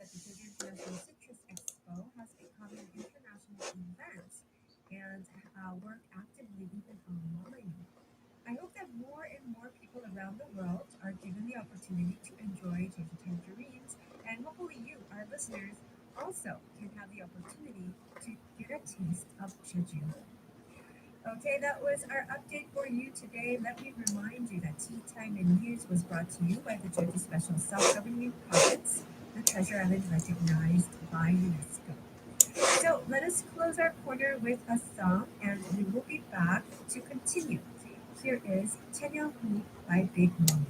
that the Jeju International Citrus Expo has become an international event and work actively even online. I hope that more and more people around the world are given the opportunity to enjoy Jeju tangerines, and hopefully you, our listeners, also can have the opportunity to get a taste of Jeju. Okay, that was our update for you today. Let me remind you that Tea Time and News was brought to you by the Jeju Special Self-Governing Province, the Treasure Island recognized by UNESCO. So let us close our corner with a song, and we will be back to continue. Here is Hu by Big Mom.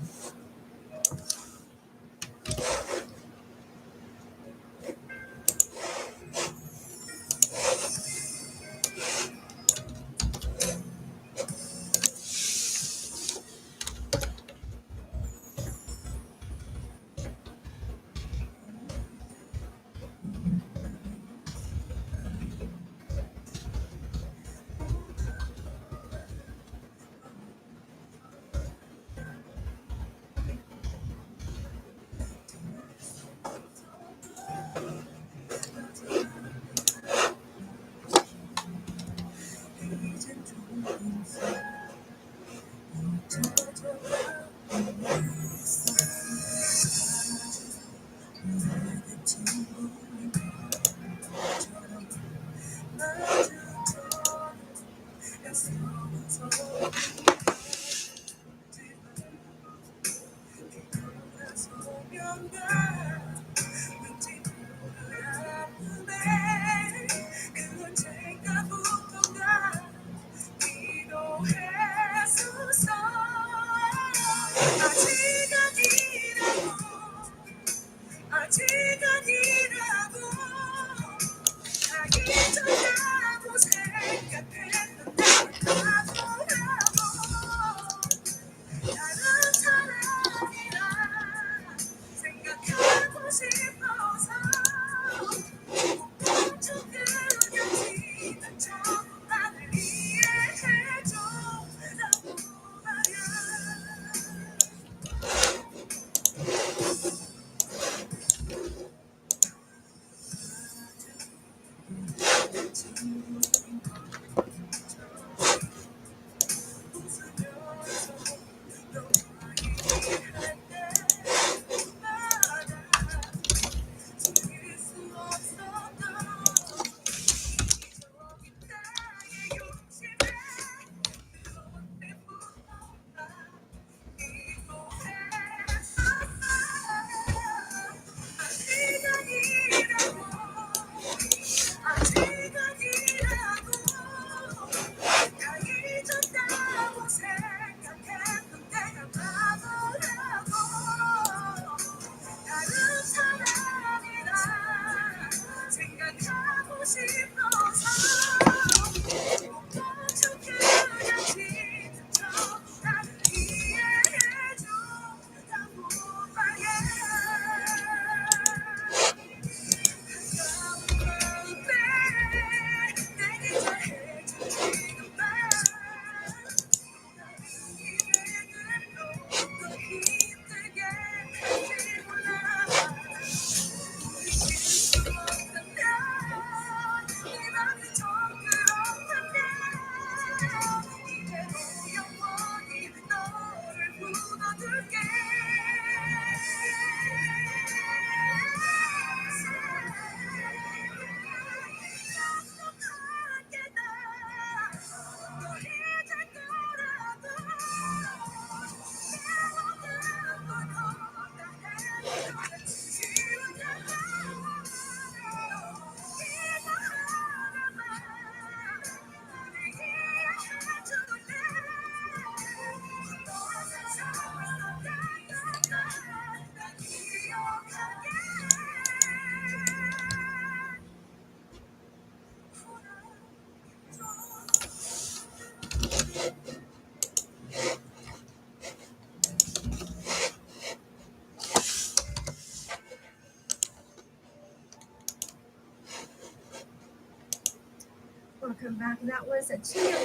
Welcome back. That was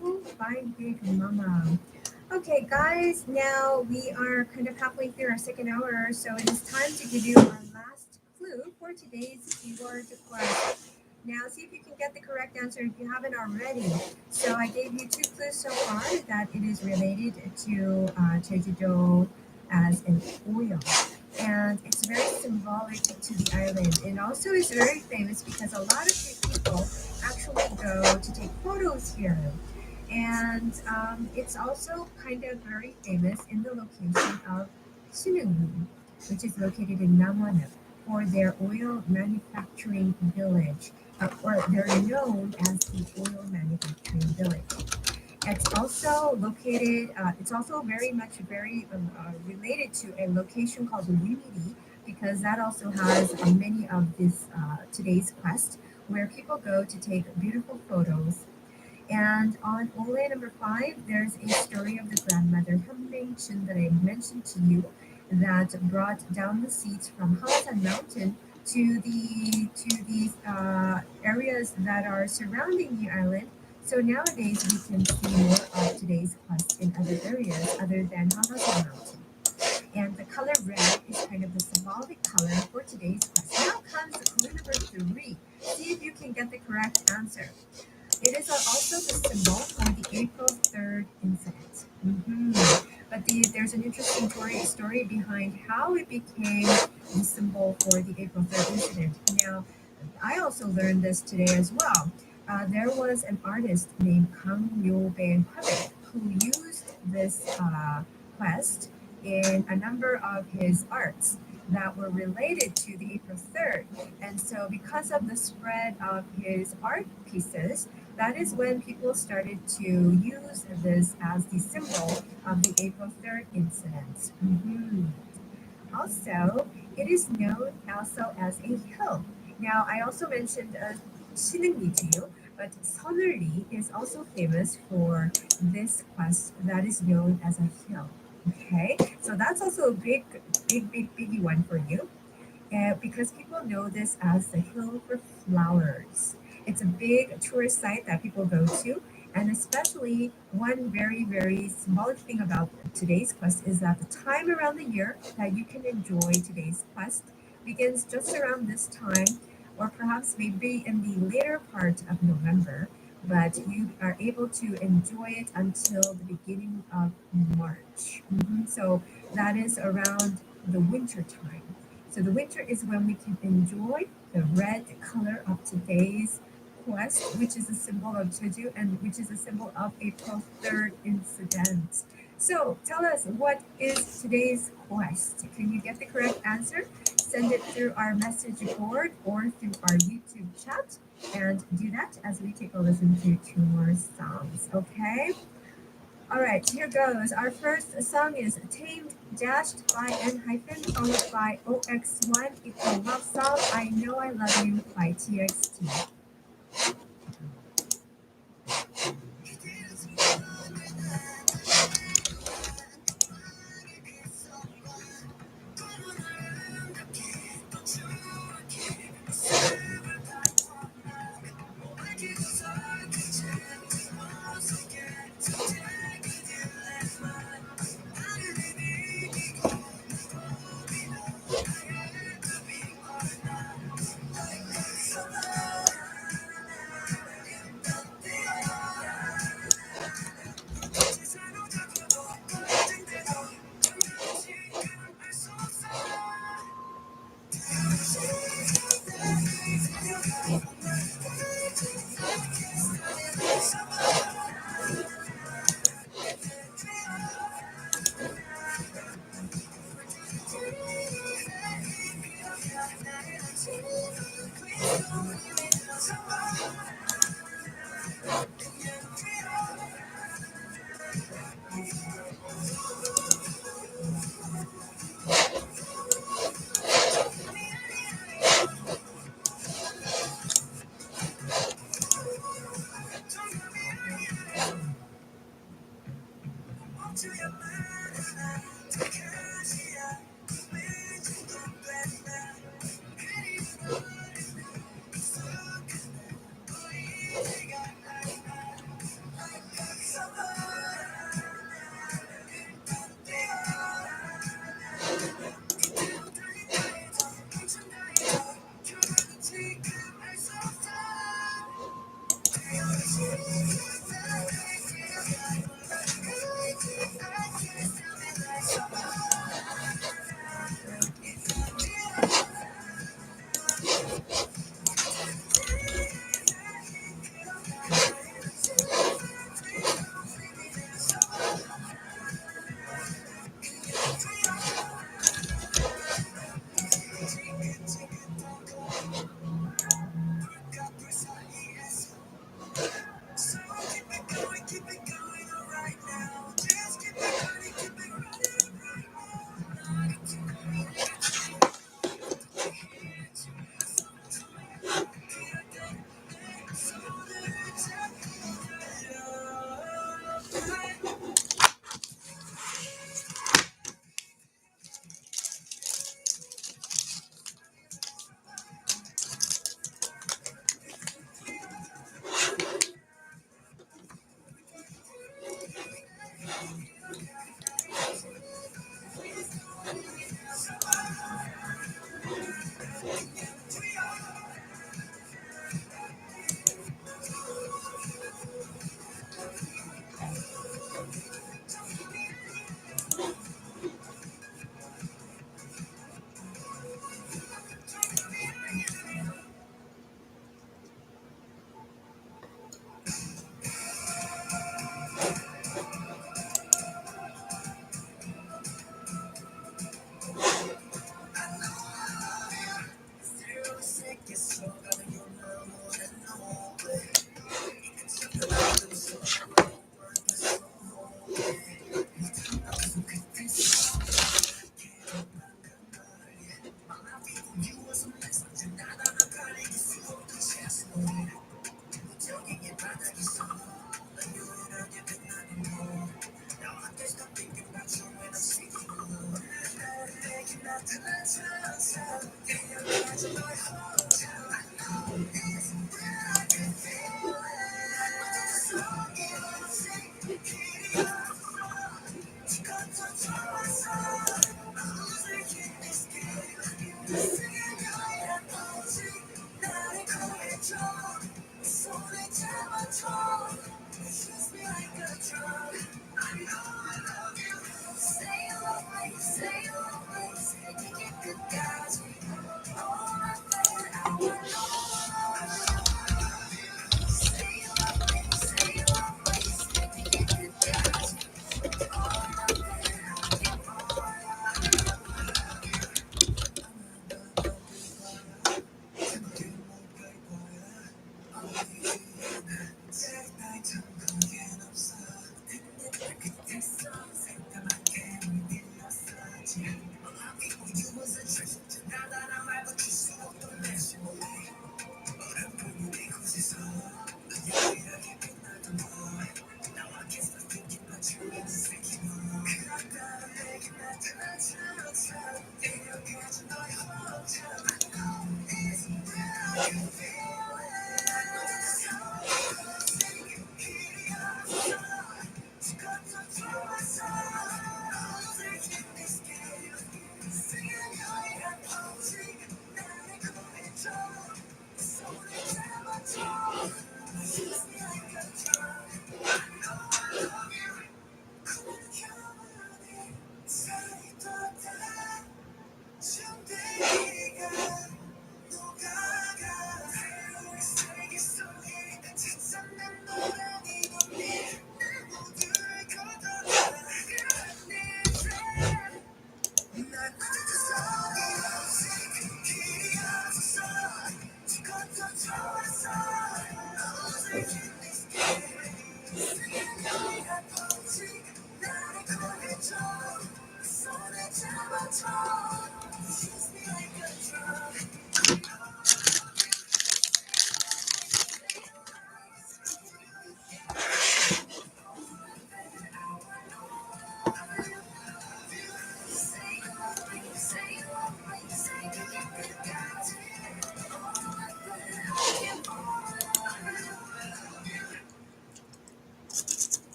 Hu by Big Mama. Okay, guys, now we are kind of halfway through our second hour, so it is time to give you our last clue clue for today's keyword quest. Now, see if you can get the correct answer if you haven't already. So, I gave you two clues so far that it is related to Jeju-do as an oil. And it's very symbolic to the island. And also is very famous because a lot of people actually go to take photos here. And it's also kind of very famous in the location of Sunungmun, which is located in Namwon for their oil manufacturing village, or they're known as the oil manufacturing village. It's also very much related to a location called Unity because that also has many of this today's quest where people go to take beautiful photos. And on Ole number 5, there's a story of the grandmother Hyunming Chun that I mentioned to you that brought down the seeds from Hasan Mountain to these areas that are surrounding the island. So nowadays we can see more of today's quest in other areas other than Hasan Mountain. And the color red is kind of the symbolic color for today's quest. Now comes clue number 3. See if you can get the correct answer. It is also the symbol for the April 3rd incident. But there's an interesting story behind how it became the symbol for the April 3rd incident. Now, I also learned this today as well. There was an artist named Kang Yo-ben who used this quest in a number of his arts that were related to the April 3rd. And so, because of the spread of his art pieces, that is when people started to use this as the symbol of the April 3rd incident. Also, it is known also as a hill. Now, I also mentioned Sinungli to you, but Sonuri is also famous for this quest that is known as a hill. Okay, so that's also a biggie one for you because people know this as the Hill for Flowers. It's a big tourist site that people go to, and especially one very symbolic thing about today's quest is that the time around the year that you can enjoy today's quest begins just around this time, or perhaps maybe in the later part of November. But you are able to enjoy it until the beginning of March. So that is around the winter time. So the winter is when we can enjoy the red color of today's quest, which is a symbol of Jeju and which is a symbol of April 3rd incident. So tell us, what is today's quest? Can you get the correct answer? Send it through our message board or through our YouTube chat. And do that as we take a listen to two more songs, okay? All right, here goes. Our first song is Tamed dashed by N hyphen followed by OX1 equal love song I Know I Love You by TXT.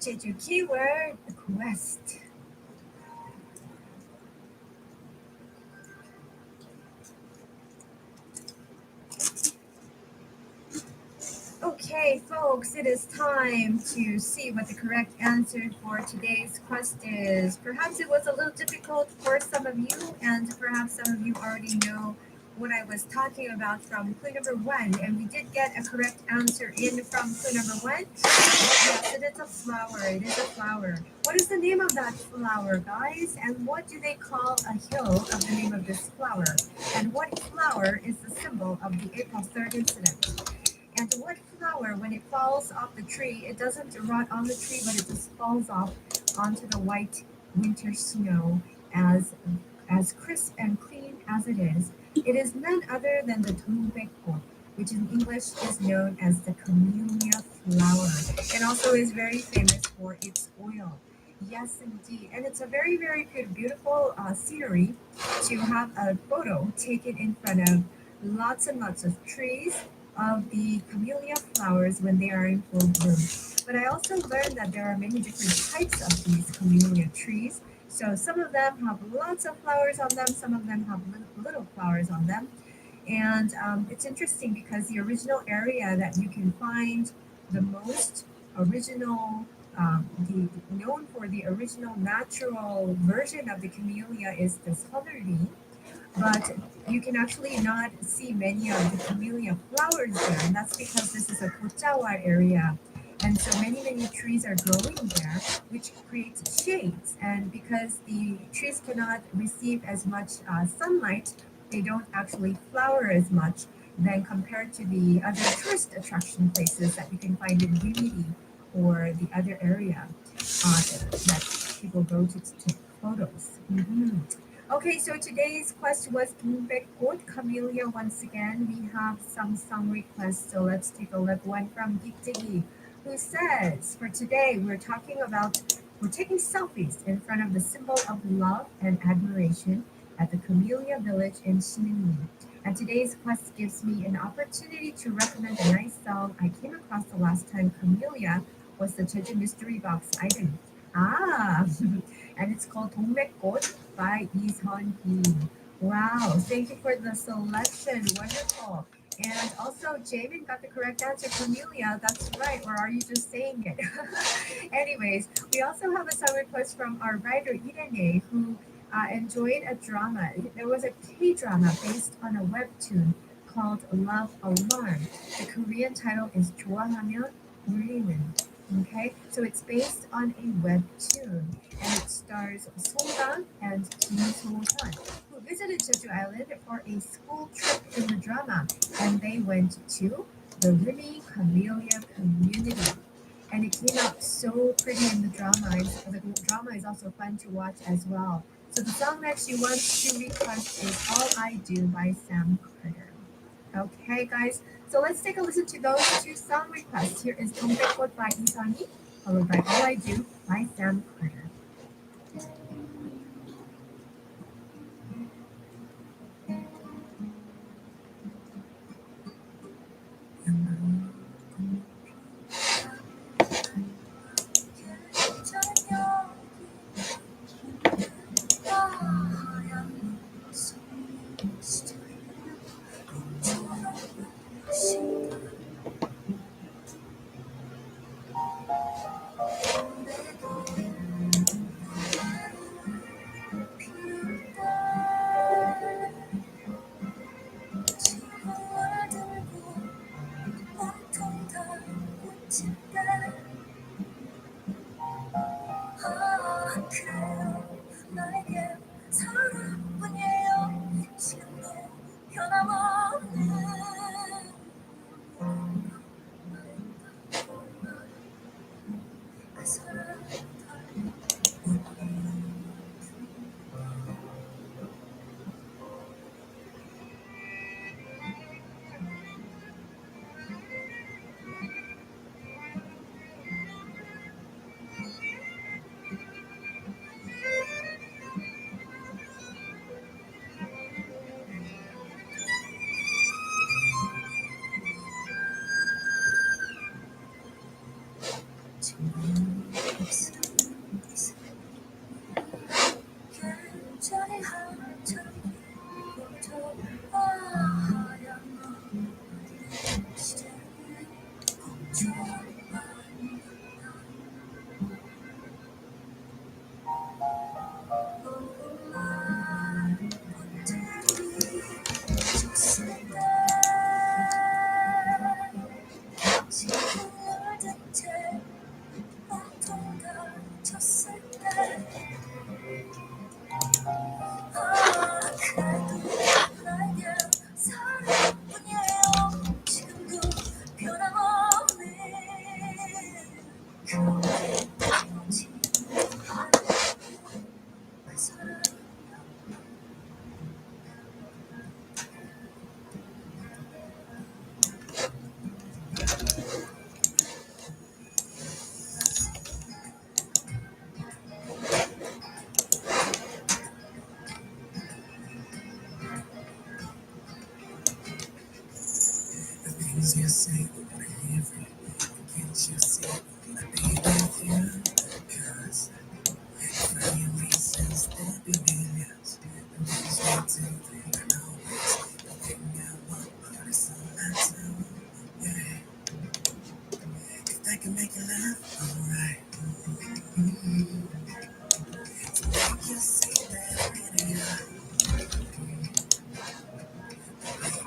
Jeju keyword quest. Okay, folks, it is time to see what the correct answer for today's quest is. Perhaps it was a little difficult for some of you, and perhaps some of you already know what I was talking about from clue number one. And we did get a correct answer in from clue number one. Yes, it is a flower. It is a flower. What is the name of that flower, guys? And what do they call a hill of the name of this flower? And what flower is the symbol of the April 3rd incident? And what flower, when it falls off the tree, it doesn't rot on the tree, but it just falls off onto the white winter snow as as crisp and clean as it is. It is none other than the Tongbekko, which in English is known as the camellia flower, and also is very famous for its oil. Yes, indeed. And it's a very, very good, beautiful scenery to have a photo taken in front of lots and lots of trees of the camellia flowers when they are in full bloom. But I also learned that there are many different types of these camellia trees. So some of them have lots of flowers on them, some of them have little flowers on them. And it's interesting because the original area that you can find the most original, the known for the original natural version of the camellia is this Honolulu, but you can actually not see many of the camellia flowers there, and that's because this is a Kochawa area. And so many trees are growing there, which creates shades. And because the trees cannot receive as much sunlight, they don't actually flower as much than compared to the other tourist attraction places that you can find in Rimini or the other area that people go to take photos. Okay, so today's quest was Kinbekot Camellia once again. We have some song requests, so let's take a look. One from Gitigi, who says, for today we're taking selfies in front of the symbol of love and admiration at the Camellia Village in Shinemi. And today's quest gives me an opportunity to recommend a nice song I came across the last time Camellia was the Jeju Mystery Box item. Ah, and it's called 동맥꽃 by Lee Sun-hee. Wow, thank you for the selection. Wonderful. And also, Jamin got the correct answer. Camellia, that's right. Or are you just saying it? Anyways, we also have a song request from our writer Irene, who enjoyed a drama. There was a K-drama based on a webtoon called Love Alarm. The Korean title is 좋아하면 울리는. Okay, so it's based on a webtoon, and it stars Song Dang and Kim So-sun, who visited Jeju Island for a school trip in the drama, and they went to the Rimi Camellia community. And it came out so pretty in the drama. The drama is also fun to watch as well. So the song that she wants to request is All I Do by Sam Carter. Okay, guys. So let's take a listen to those two song requests. Here is 동백꽃 by Isani, followed by All I Do by Sam Carter. 저리 한참 부터 하얀 시절에 멈춰만 오만 꽃들이 졌을 때 지금 물든 채 온통 다쳤을 때 그래도 나에겐 사랑뿐이에요 지금도 변함없는 그렇지 그 사랑 The things you say, I wanna hear from you. Can't you see I wanna be with you? 'Cause for your reasons, there'll be millions. And things we do, they don't always. The thing I want, but it's all I do. Yeah, if that can make you laugh, alright. To make you see that video,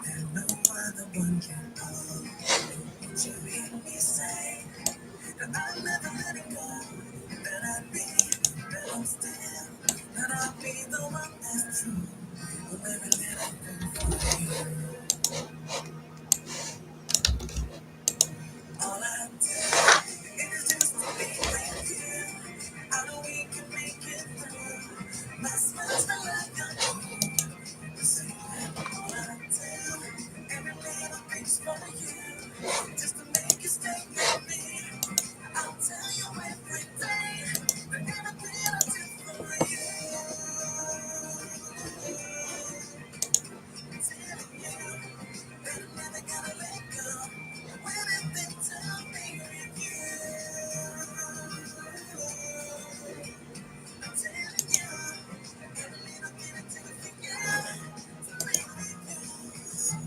that no other one can hold. Would you hear me say that I'll never let it go? That I'd be, that I'm still, that I'll be the one that's true. With every little thing for you. All I do is just to be with you. I know we can make it through. My smile's the like I do. Say all I do, every little thing's for you. Just to make you stay with me. I'll tell you every day that everything I do for you. Telling you that I'm never gonna let go. When everything tell me with you. I'm telling you, every little thing I do for you. To be with you.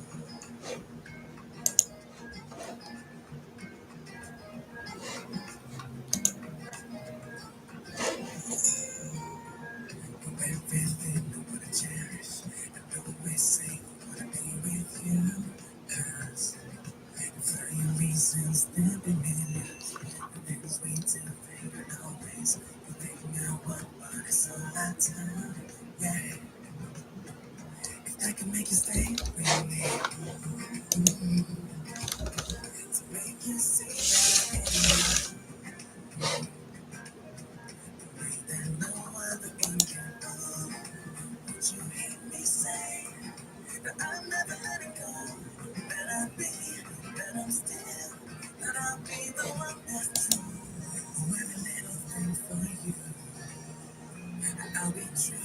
Everything I wanna cherish. I always say I wanna be with you. 'Cause for your reasons, there be millions. The things we do, they don't always. The thing I want, but it's all I do. Yeah, if that can make you stay with me, to make you see that in way that no other one can do. Would you hear me say that I'm never letting go? That I'll be, that I'm still, that I'll be the one that's true. Every little thing for you, I'll be true.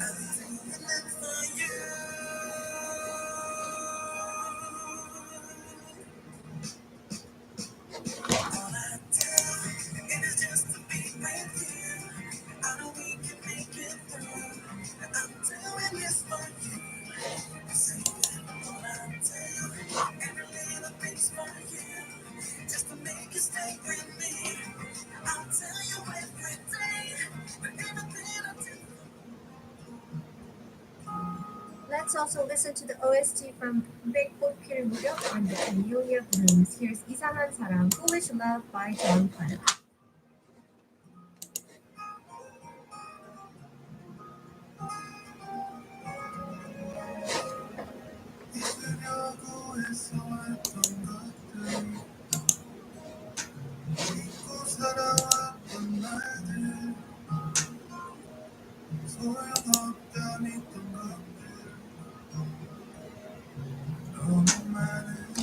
I'll be doing it for you. All I do it is just to be with you. I know we can make it through. I'm doing this for you. Say all I do, every little thing's for you. Just to make you stay with me. I'll tell you every day that everything I do. Let's also listen to the OST from 백꽃 필 무렵 and the Camellia Blooms. Here's 이상한 사람, Foolish Love by John Clem. 잊으려고 해서 했던 것들 잊고 살아왔던 날들 소용없다 믿던 것들 너무 많은데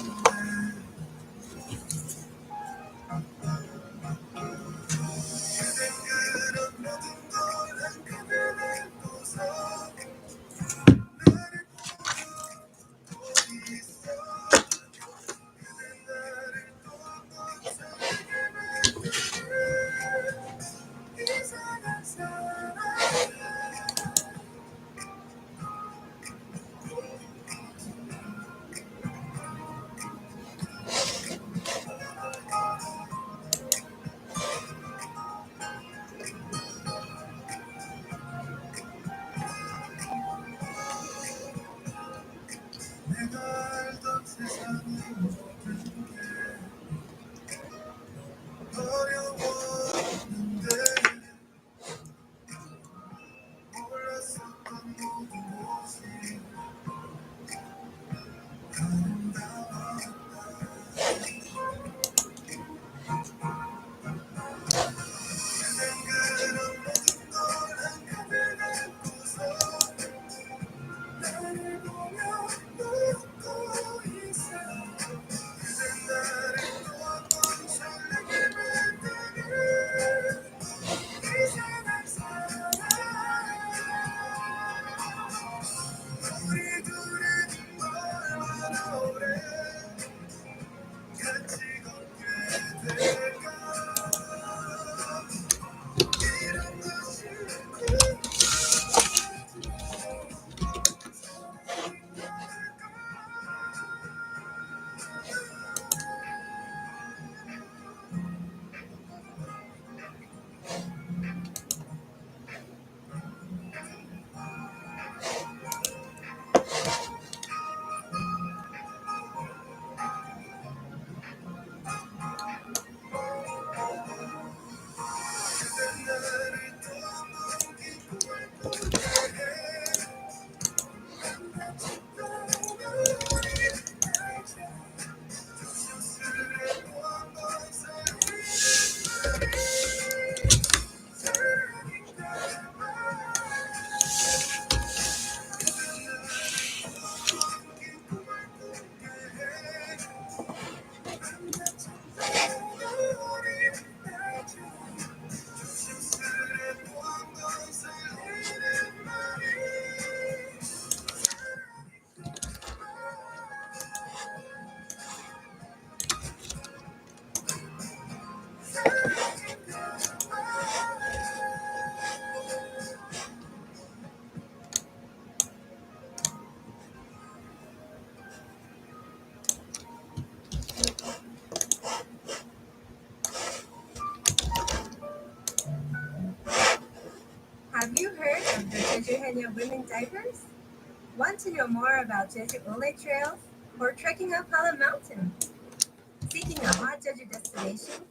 그댄 그런 모든 걸 한꺼번에 놓고서 나를 보고 있어 Jeju Hanya Women Diapers? Want to know more about Jeju Ole trails or trekking up Hala Mountain? Seeking a hot Jeju destination?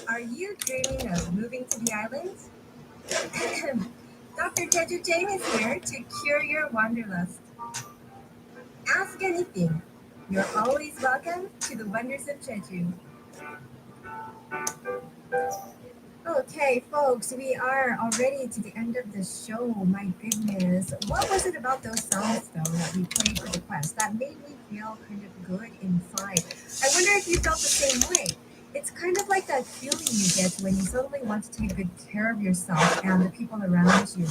Are you dreaming of moving to the islands? Dr. Jeju Jane is here to cure your wanderlust. Ask anything. You're always welcome to the wonders of Jeju. Okay, folks, we are already to the end of the show. My goodness. What was it about those songs, though, that we played for the quest that made me feel kind of good inside? I wonder if you felt the same way. It's kind of like that feeling you get when you suddenly want to take good care of yourself and the people around you.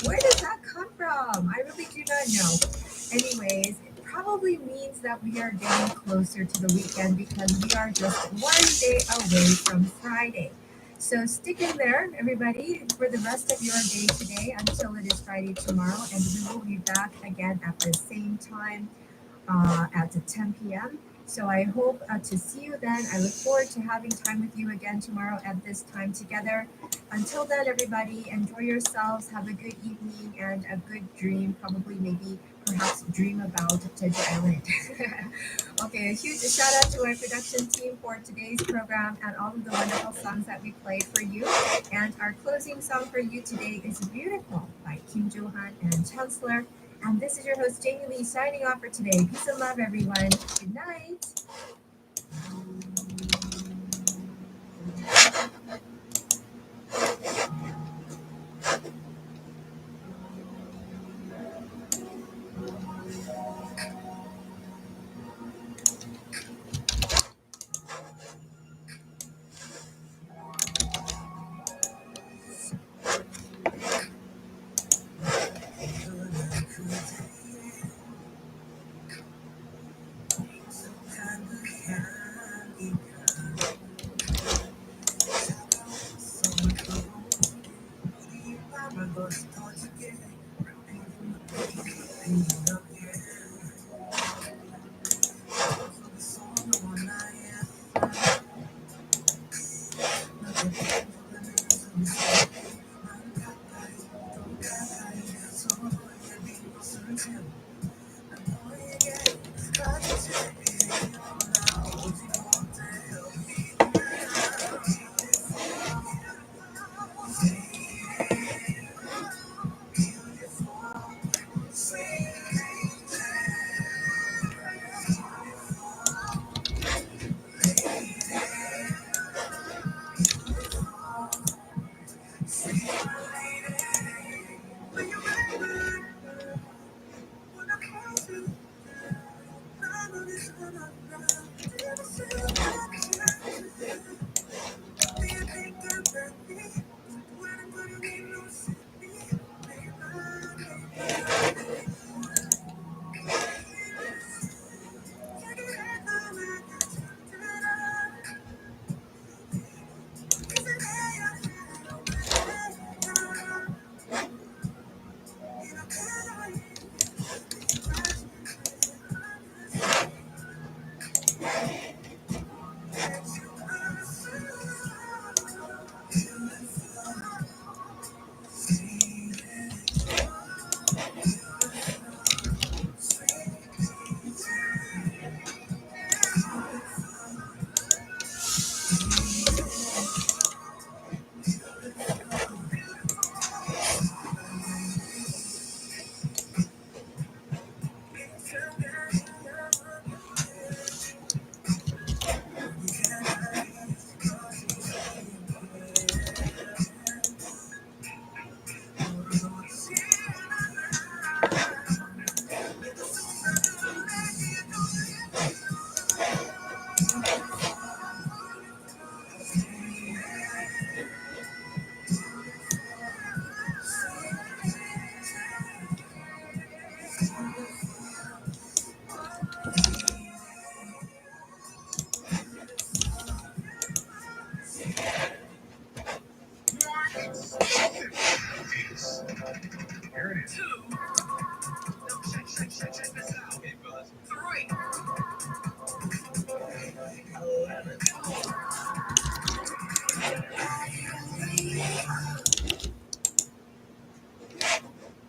Where does that come from? I really do not know. Anyways, it probably means that we are getting closer to the weekend because we are just one day away from Friday. So stick in there, everybody, for the rest of your day today until it is Friday tomorrow, and we will be back again at the same time at 10 p.m. So I hope to see you then. I look forward to having time with you again tomorrow at this time together. Until then, everybody, enjoy yourselves, have a good evening and a good dream. Probably, maybe, perhaps dream about Jeju Island. Okay, a huge shout out to our production team for today's program and all of the wonderful songs that we played for you. And our closing song for you today is Beautiful by Kim Jo-han and Chancellor. And this is your host, Jamie Lee, signing off for today. Peace and love, everyone. Good night.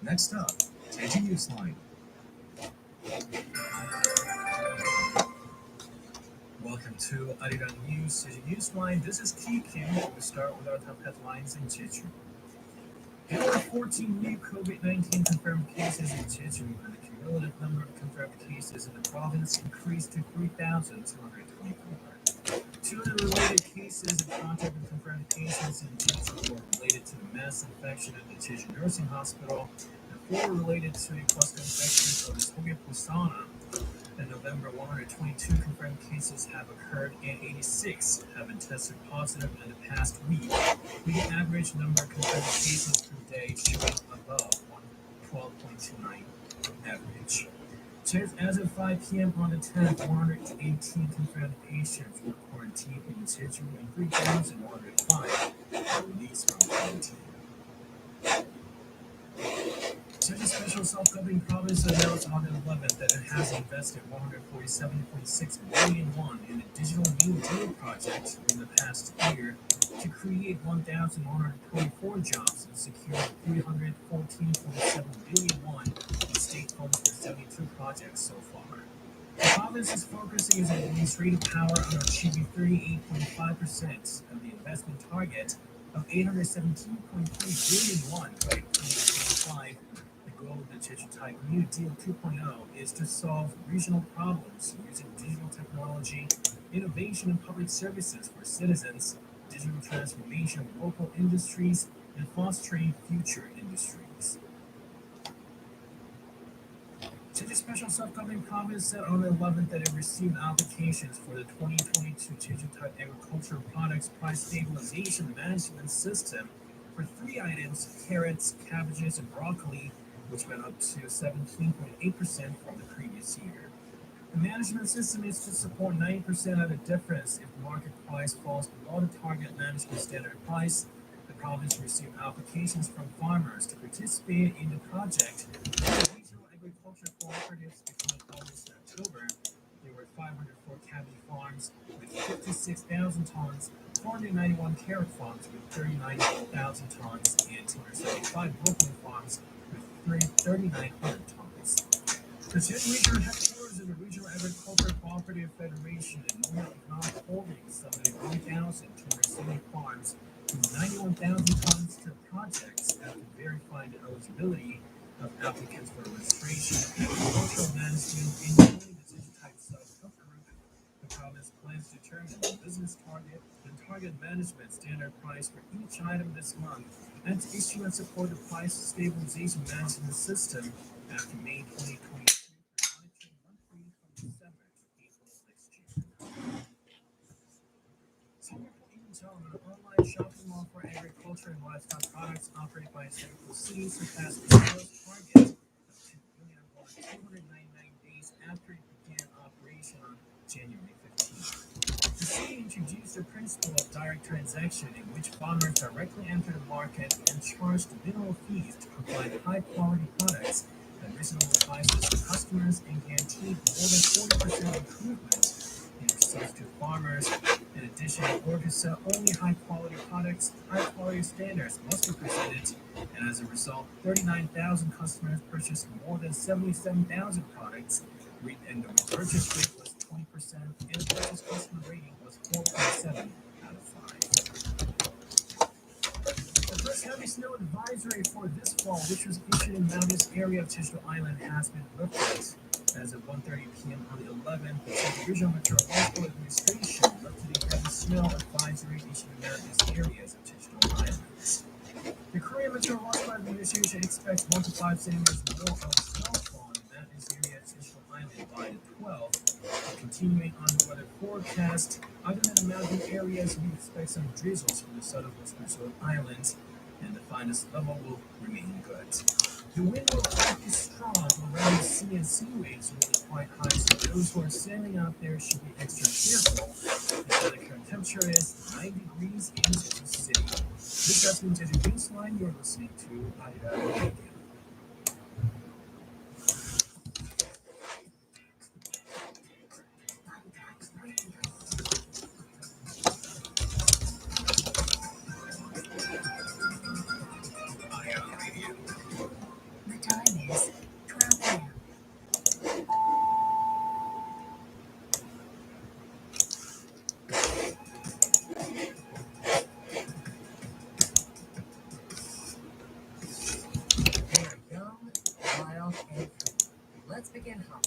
Next up, Teji Newsline. Welcome to Arirang News, Teji Newsline. This is Ki Kim. We start with our top headlines in Jeju. There were 14 new COVID-19 confirmed cases in Jeju, and the cumulative number of confirmed cases in the province increased to 3,224. Two of the related cases of contact with confirmed patients in Jeju were related to the mass infection at the Jeju Nursing Hospital, and four were related to a cluster infection of the Soge Pusana. In November, 122 confirmed cases have occurred and 86 have been tested positive in the past week, with the average number of confirmed cases per day showing above 12.29 average. As of 5 p.m. on the 10th, 118 confirmed patients were quarantined in Jeju and 3,105 were released from quarantine. Jeju Special Self-Governing Province announced on the 11th that it has invested 147.6 billion won in the Digital New Deal project in the past year to create 1,124 jobs and secure 314.7 billion won in state funds for 72 projects so far. The province is focusing its administrative power on achieving 38.5% of the investment target of 817.3 billion won by 2025. The goal of the Jeju Type New Deal 2.0 is to solve regional problems using digital technology, innovation in public services for citizens, digital transformation of local industries, and fostering future industries. Jeju Special Self-Governing Province said on the 11th that it received applications for the 2022 Jeju Type Agricultural Products Price Stabilization Management System for three items: carrots, cabbages, and broccoli, which went up to 17.8% from the previous year. The management system is to support 90% of the difference if the market price falls below the target management standard price. The province received applications from farmers to participate in the project. Regional agriculture cooperatives between August and October. There were 504 cabbage farms with 56,000 tons, 491 carrot farms with 39,000 tons, and 275 broccoli farms with 3,900 tons. The Jeju Regional headquarters of the Regional Agriculture Cooperative Federation and Normal Economic Holdings submitted 1,270 farms with 91,000 tons to projects after verifying the eligibility of applicants for registration of agricultural management in joining the Jeju Type Self-Help Group. The province plans to determine the business target and target management standard price for each item this month and to issue and support the price stabilization management system after May 2022 for monitoring monthly from December to April next year. Singapore Intel, an online shopping mall for agriculture and livestock products operated by Singapore City, surpassed the sales target of 2 billion won 299 days after it began operation on January 15th. The city introduced a principle of direct transaction in which farmers directly enter the market and charge the minimal fees to provide high-quality products at reasonable prices to customers and guaranteed more than 40% improvement in receipts to farmers. In addition, in order to sell only high-quality products, high-quality standards must be presented, and as a result, 39,000 customers purchased more than 77,000 products, and the repurchase rate was 20%, and the purchase customer rating was 4.7 out of 5. The first heavy snow advisory for this fall, which was issued in mountainous area of Jeju Island, has been lifted. As of 1:30 p.m. on the 11th, the Jeju Regional Meteorological Administration lifted the heavy snow advisory issued in mountainous areas of Jeju Island. The Korean Meteorological Administration expects 1 to 5 centimeters more of snowfall in the mountainous area of Jeju Island by the 12th. Continuing on the weather forecast, other than the mountain areas, we expect some drizzles from the southernmost Jeju Island, and the finest level will remain good. The wind will be strong around the sea, and sea waves will be quite high, so those who are sailing out there should be extra careful. And the current temperature is 9 degrees in Jeju City. This has been Jeju Newsline. You're listening to Arirang Radio. Let's begin, Hop.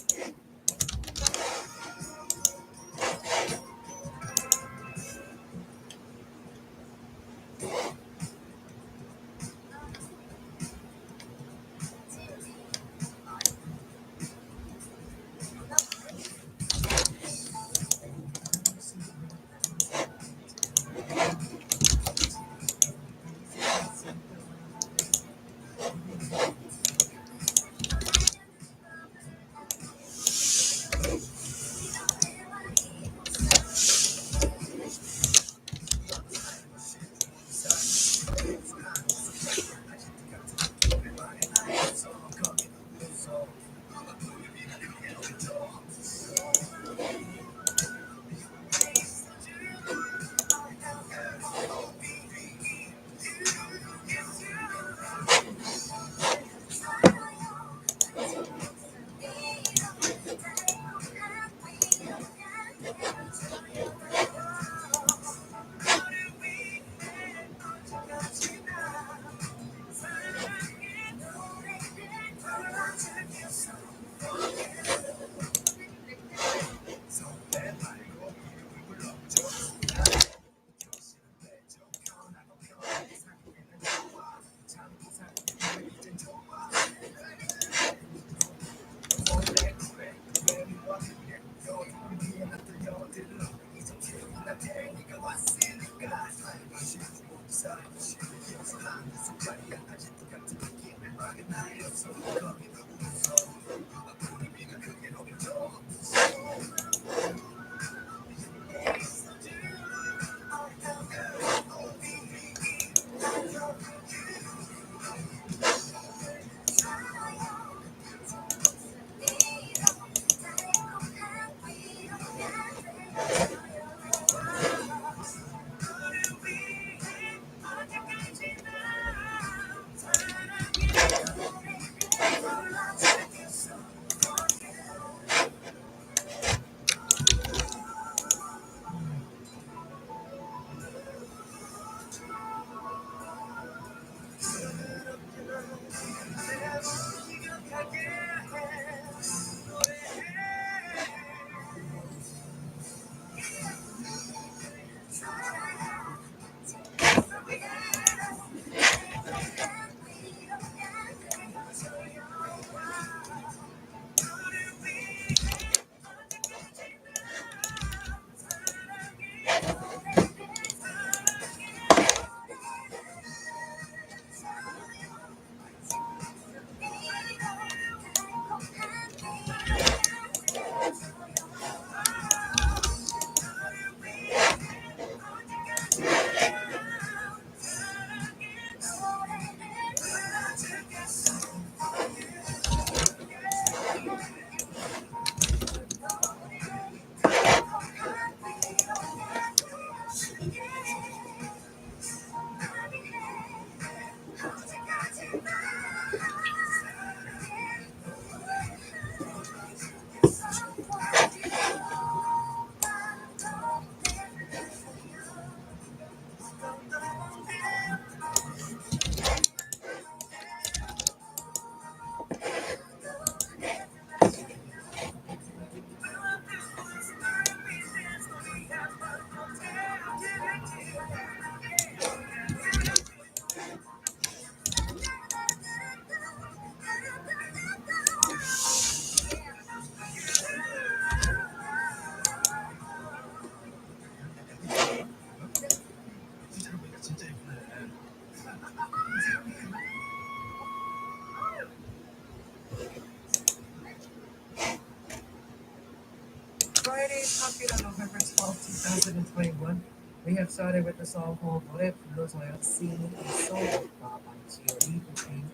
Friday, popular November 12, 2021. We have started with the song called 노래 불러줘요, Sing a Song by G.O.D. featuring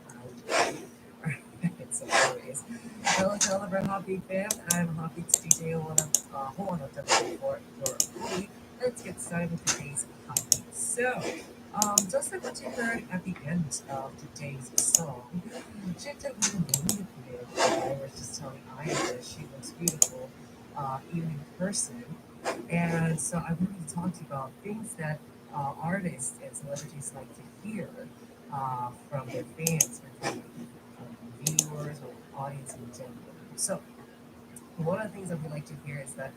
it's so hilarious. Hello, Caliber Hobby fam. I'm happy to DJ Juan for your hobby. Let's get started with today's hobby. So, just like what you heard at the end of today's song, 실제로는 너무 예쁘네요. I was just telling Aya that she looks beautiful, even in person. And so I wanted to talk to you about things that artists and celebrities like to hear from their fans or from viewers or audience in general. So one of the things that we like to hear is that,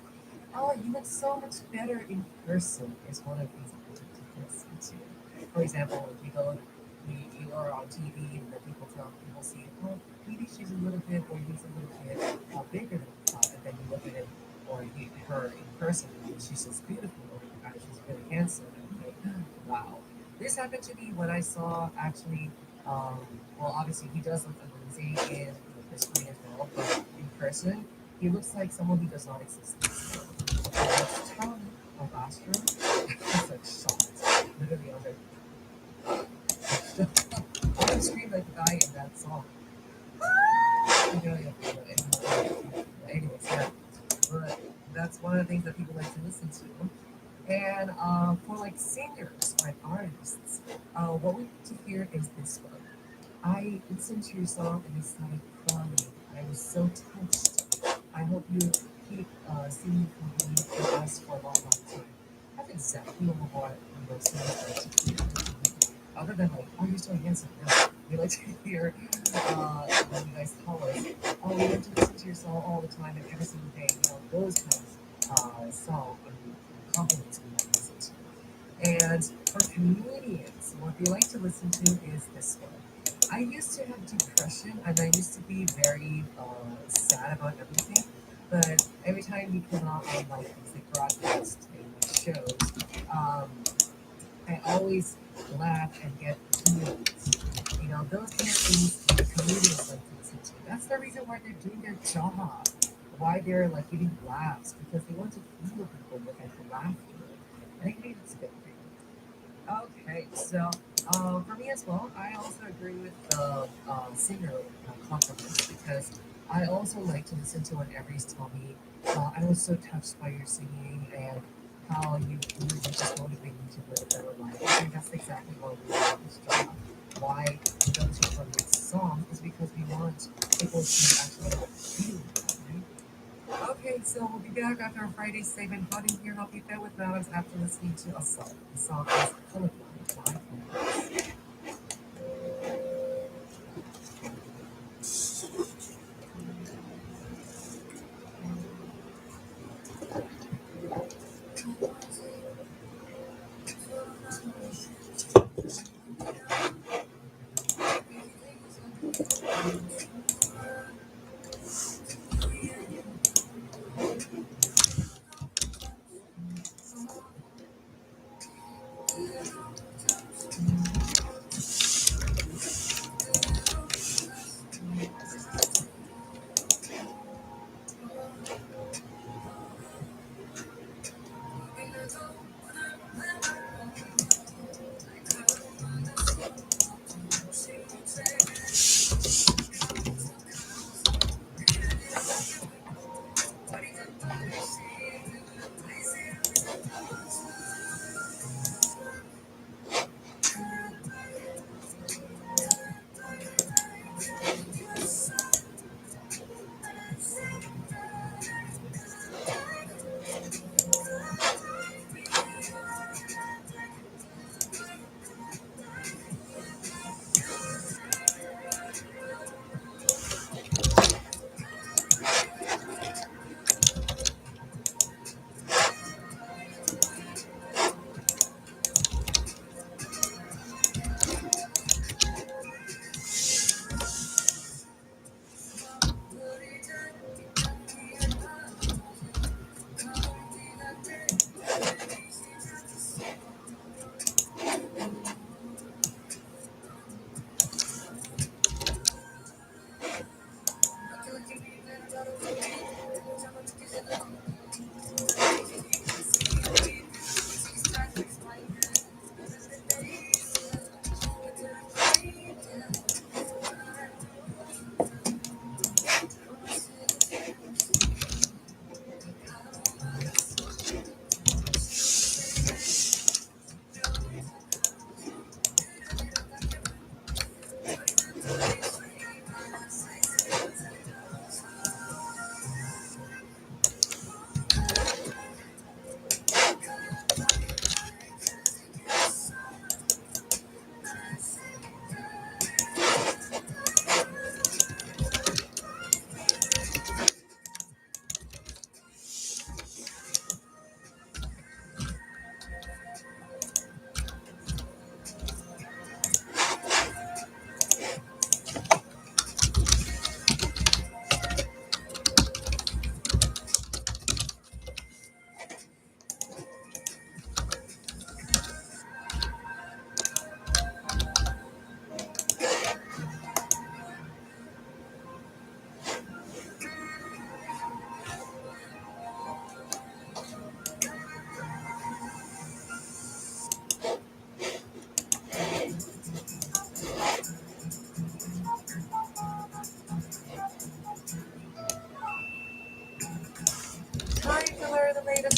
oh, you look so much better in person is one of the things that we like to listen to. For example, if you are on TV and then people see, oh, maybe she's a little bit or he's a little bit bigger than we thought, and then you look at him or her in person and she's just beautiful or she's really handsome and you think, wow. This happened to me when I saw actually, um, well, obviously he does look amazing in the screen as well, but in person, he looks like someone who does not exist in this world. It's Tom of Astro. He's like shocked, literally on the screen like the guy in that song. Anyways, yeah. But that's one of the things that people like to listen to. And for like singers, like artists, what we like to hear is this one. I listened to your song and I started crying. I was so touched. I hope you keep singing for me for us for a long, long time. That's exactly what singers like to hear. Other than like, oh, you're so handsome. No, we like to hear when you guys tell us, oh, we like to listen to your song all the time and every single day. You know, those kinds of song compliments we like to listen to. And for comedians, what they like to listen to is this one. I used to have depression and I used to be very sad about everything. But every time we come out on like these like broadcast and shows, um, I always laugh and get feelings. You know, those kind of things the comedians like to listen to. That's the reason why they're doing their job. Why they're like giving laughs because they want to feel people with like laughter. I think it's a good thing. Okay, so for me as well, I also agree with the singer compliments because I also like to listen to whenever he's telling me I was so touched by your singing and how you really just motivate me to live a better life. I think that's exactly why we do this job. Why we go to make songs is because we want people to actually feel that, right? Okay, so we'll be back after our Friday segment. How do you hear how you felt with balance after listening to a song? The song is Colorblind by Prince.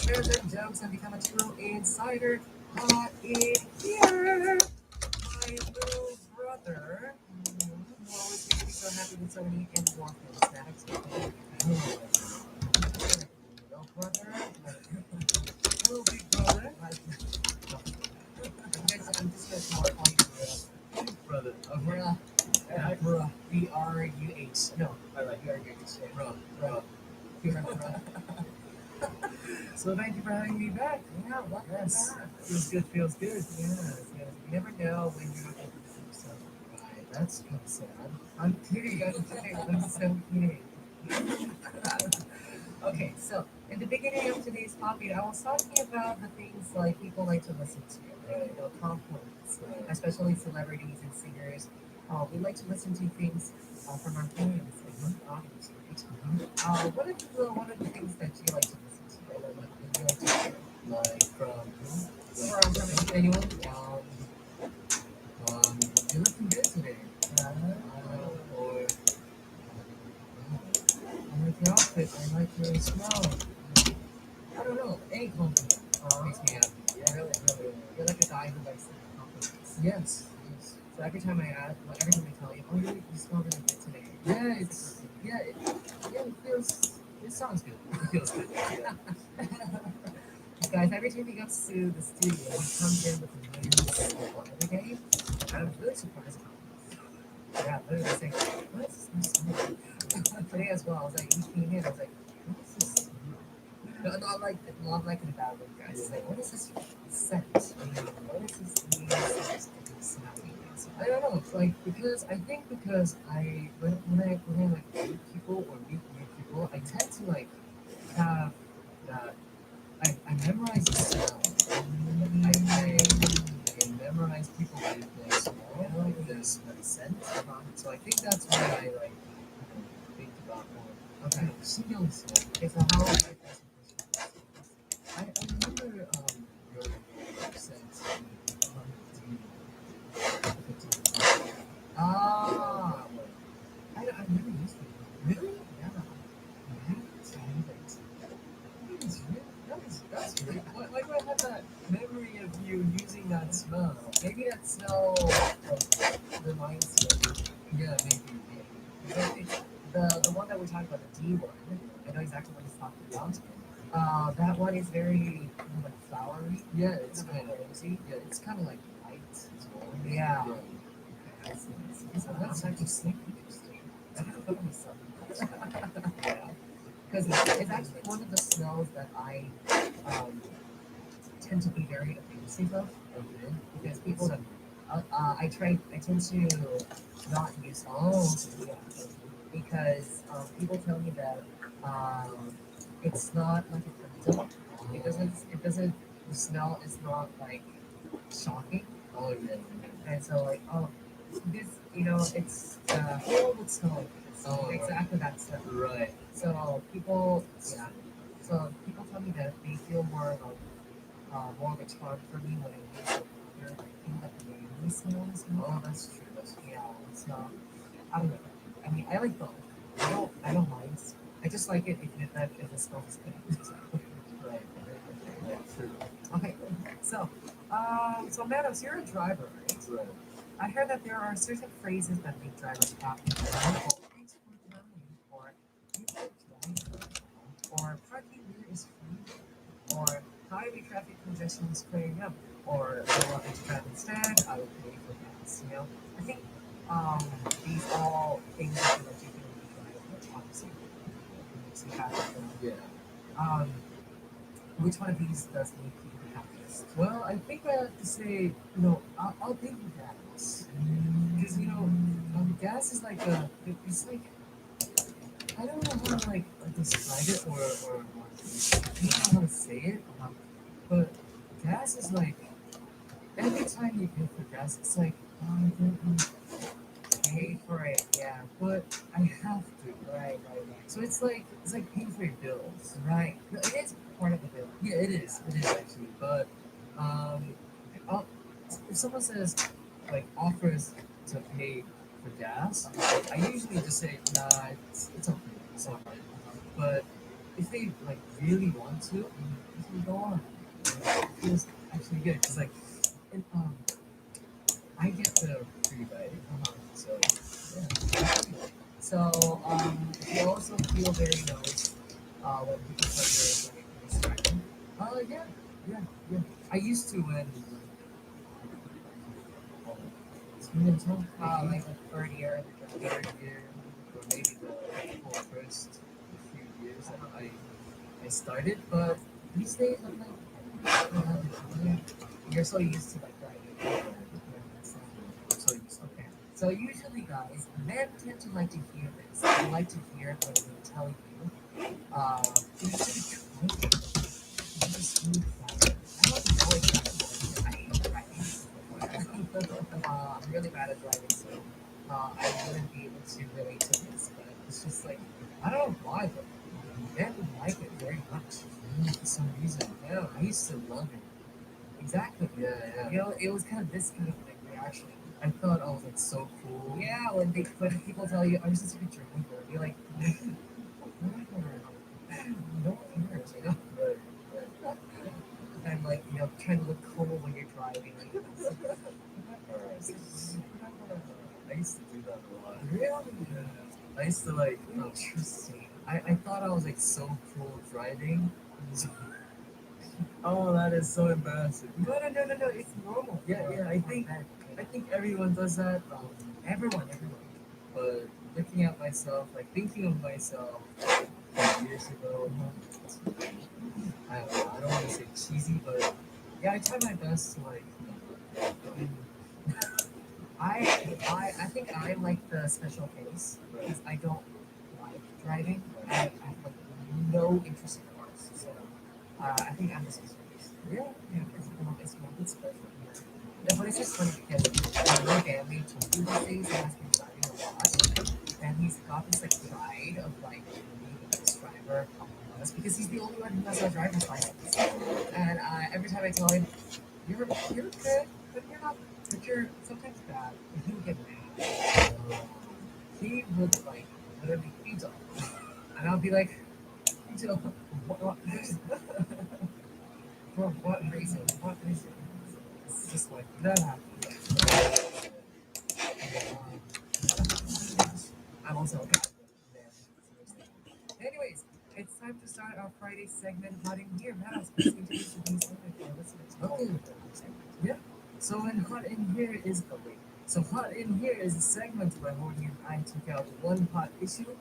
Shares and jokes and become a true insider. In here, my little brother, who always makes me so happy with so many endorphin snacks. Little brother, little big brother. I'm just gonna call you brother. Bruh. Bruh. B-R-U-H. No. I like B-R-U-H. Bruh. Bruh. Bruh. So thank you for having me back. Yeah, welcome back. Feels good, feels good. Yes, yes. You never know when you're not going to see yourself. Right, that's kind of sad. I'm kidding, I'm kidding. I'm so kidding. Okay, so in the beginning of today's topic, I was talking about the things like people like to listen to, right? You know, compliments, right? Especially celebrities and singers. We like to listen to things from our fans, like from the audience, right? What are the things that you like to listen to? Or what you like to hear? Like from anyone? You're looking good today. Or I like your outfit. I like your smell. I don't know. Any compliment makes me happy. Yeah, really, really. You're like a guy who likes to get compliments. Yes, yes. So every time I ask, like every time I tell you, oh, you smell really good today. Yeah, it feels, it sounds good. It feels good. Yeah. Guys, every time he goes to the studio, he comes in with a new smell every day. I'm really surprised about this. Yeah, literally saying, what is this new smell? Today as well, I was like, he came in, I was like, what is this? No, not like in a bad way, guys. It's like, what is this scent? What is this new scent that is smelling? I don't know. It's like because I when I like meet people or meet new people, I tend to like have that. I memorize the smell. I memorize people with their smell, like the scent. So I think that's why I like think about more. Okay, single smell. Okay, so how I remember your sense Ah, I've never used it. Really? Yeah. That's great. Why do I have that memory of you using that smell? Maybe that smell reminds you. Yeah, maybe. The one that we're talking about, the D one, I know exactly what he's talking about. That one is very kind of like flowery. Yeah, it's kind of rosy. Yeah, it's kind of like light as well. Yeah. Okay, I see. I see. So that's actually so interesting. I didn't put myself. Yeah. Because it's actually one of the smells that I um, tend to be very abusive of. Okay. Because people, I tend to not use yeah, because people tell me that it's not like a chemical. It doesn't, the smell is not like shocking. Oh, yeah. And so, like, oh, this, it's the whole would smell like this. Oh, exactly that stuff. Right. So yeah. So people tell me that they feel more of a charm for me when I use the other thing that the name smells. Oh, that's true. That's true. Yeah. So I don't know. I mean, I like both. I don't mind. I just like it if it smells good. Right. Yeah. True. Okay. So, so Manos, you're a driver, right? Right. I heard that there are certain phrases that make drivers happy. For example, thanks for driving, or you should drive, or parking here is free, or highway traffic congestion is clearing up, or I want to drive instead, I will pay for gas. I think um, these all things that you like to do when you drive, which obviously makes you happy. Yeah. Um, which one of these does make you the happiest? Well, I think I have to say, I'll think of gas. Because, gas is like it's like, I don't know how to like describe it or I don't know how to say it, but gas is like, every time you pay for gas, it's like, oh, I don't really pay for it, yeah, but I have to. Right. So it's like paying for your bills. Right. No, it is part of the bill. Yeah, it is. It is actually. But um, I'll, if someone says like offers to pay for gas, I usually just say nah, it's okay, it's alright. But if they like really want to, they can go on. It feels actually good because like, and, I get the free ride, so yeah. So you also feel very nice when people tell you like distracting. Yeah, yeah, yeah. I used to when student time, like the third year, or maybe the whole first few years that I started. But these days I'm like, you're so used to like driving. So used to. Okay. So usually, guys, men tend to like to hear this. They like to hear when we tell you, you should try it. You just really try it. I don't know exactly what I hate driving. I'm really bad at driving, so I wouldn't be able to relate to this. But it's just like I don't know why, but men like it very much for some reason. Yeah, I used to love it. Exactly. Yeah, yeah. You know, it was kind of this kind of like reaction. I thought I was like so cool. Yeah, when people tell you, "I'm just a good driver," you're like, "Whatever." No one cares, you know. Right, right. And like trying to look cool when you're driving. Like, whatever. I used to do that a lot. Really? Yeah. I used to like. Interesting. I thought I was like so cool driving. So oh, that is so embarrassing. No, no, no, no, no. It's normal. Yeah, yeah. I think everyone does that. Everyone. But looking at myself, like thinking of myself years ago, I don't know. I don't want to say cheesy, but yeah, I try my best to like. I think I like the special case because I don't like driving. I have like no interest in cars, so I think I'm the special case. Yeah, yeah, it's bit special. Yeah, but it's just funny because my family told me these things and has been driving a lot, and he's got this like pride of like being the best driver among us because he's the only one who has a driver's license. And every time I tell him, you're good, but you're not. But you're sometimes bad. And he would get mad. He would like literally beat up, and I'll be like, beat up. What reason? For what reason? What reason? It's just like that happens. I'm also a guy. Anyways, it's time to start our Friday segment. Hot in here, Matt. Please introduce your new segment for our listeners. Okay. Yeah. So in Hot in Here is oh wait. So Hot in Here is a segment where Horny and I take out one hot issue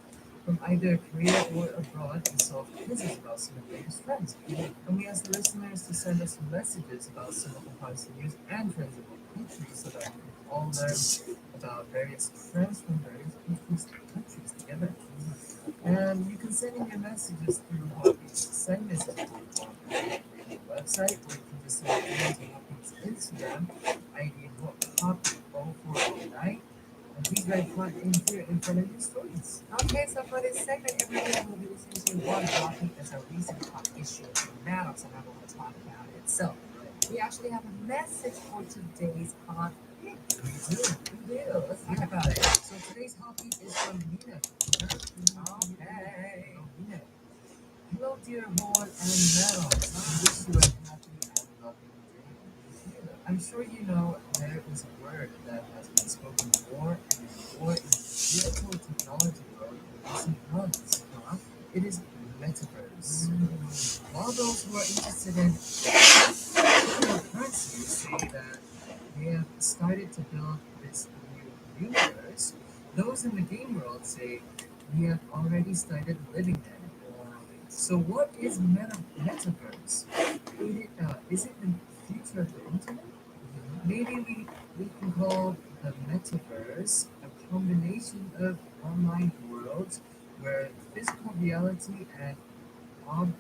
from either Korea or abroad and solve quizzes about some of the latest trends. And we ask the listeners to send us messages about some of the hottest news and trends of the country so that we can all learn about various trends from various countries together. And you can send in your messages through Hotbeat's send messages on the website, or you can just send it to Hotbeat's Instagram, ID Hotbeat0409. And we guys want in here in front of your stories. Okay, so for this segment, every week we'll be listening to one topic as a recent hot issue that matters, and I want to talk about it. So, we actually have a message for today's hot pick. We do. Let's talk about it. So today's hot pick is from Nina. Okay. Hello, dear Horn and Metal. I wish you a happy and loving day. I'm sure you know there is a word that has been spoken more and more in the digital technology world in recent months. It is metaverse. While those who are interested in cryptocurrency say that they have started to build this new universe, those in the game world say we have already started living there. So what is metaverse? Is it the future of the internet? Maybe we can call the metaverse a combination of online worlds where physical reality and aug-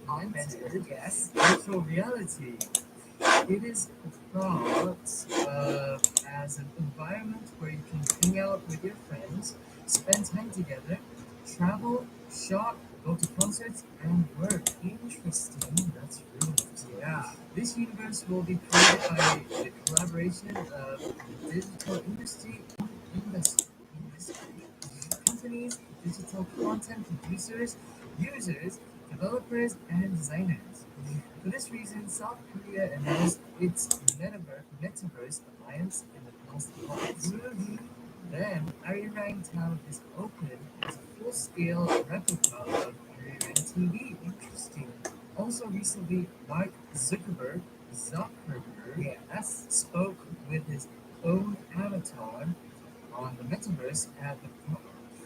augmented virtual reality. It is thought as an environment where you can hang out with your friends, spend time together, travel, shop, go to concerts, and work. Interesting. That's really interesting. Yeah. This universe will be created by the collaboration of the digital industry, companies companies, digital content producers, users, developers, and designers. For this reason, South Korea announced its Metaverse Alliance in the past month. Then, Ariran Town is open as a full-scale replica of Ariran TV. Interesting. Also, recently, Mark Zuckerberg, yes, spoke with his own avatar on the metaverse at the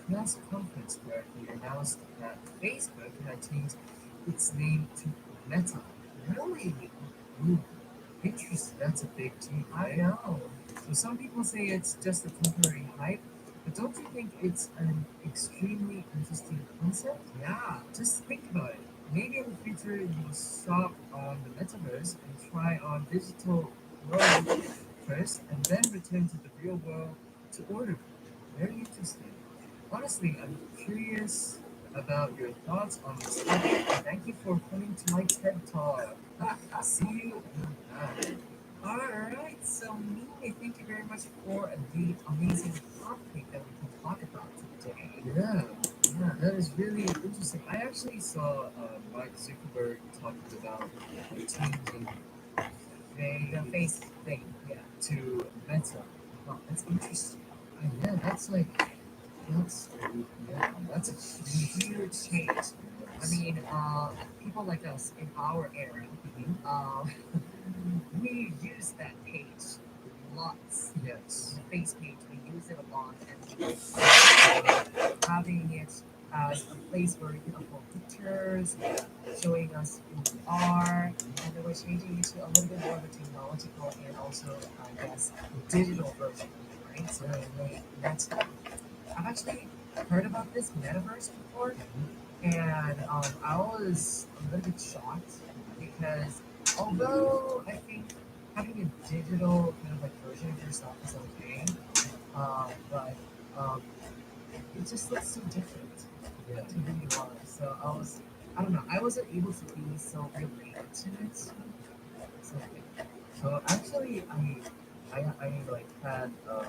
press conference where he announced that Facebook had changed its name to Meta. Really? Ooh, interesting. That's a big change. I know. So some people say it's just a temporary hype, but don't you think it's an extremely interesting concept? Yeah. Just think about it. Maybe in the future you'll shop on the metaverse and try on digital world first, and then return to the real world to order. Very interesting. Honestly, I'm curious about your thoughts on this topic. Thank you for coming to my TED Talk. See you in that. Alright, so Mimi, thank you very much for the amazing topic that we can talk about today. Yeah, that is really interesting. I actually saw Mark Zuckerberg talking about changing the face thing, yeah, to Meta. Oh, that's interesting. Yeah, that's that's a huge change. I mean, people like us in our era, we use that page lots. Yes. The face page, we use it a lot, and having it as a place where you can upload pictures, showing us who we are, and then we're changing it to a little bit more of a technological and also, I guess, digital version, right? So like, that's I've actually heard about this metaverse before, and I was a little bit shocked because although I think having a digital kind of like version of yourself is okay, but um, it just looks so different to who you are. So I don't know, I wasn't able to be so related to it. So, so actually, I like had a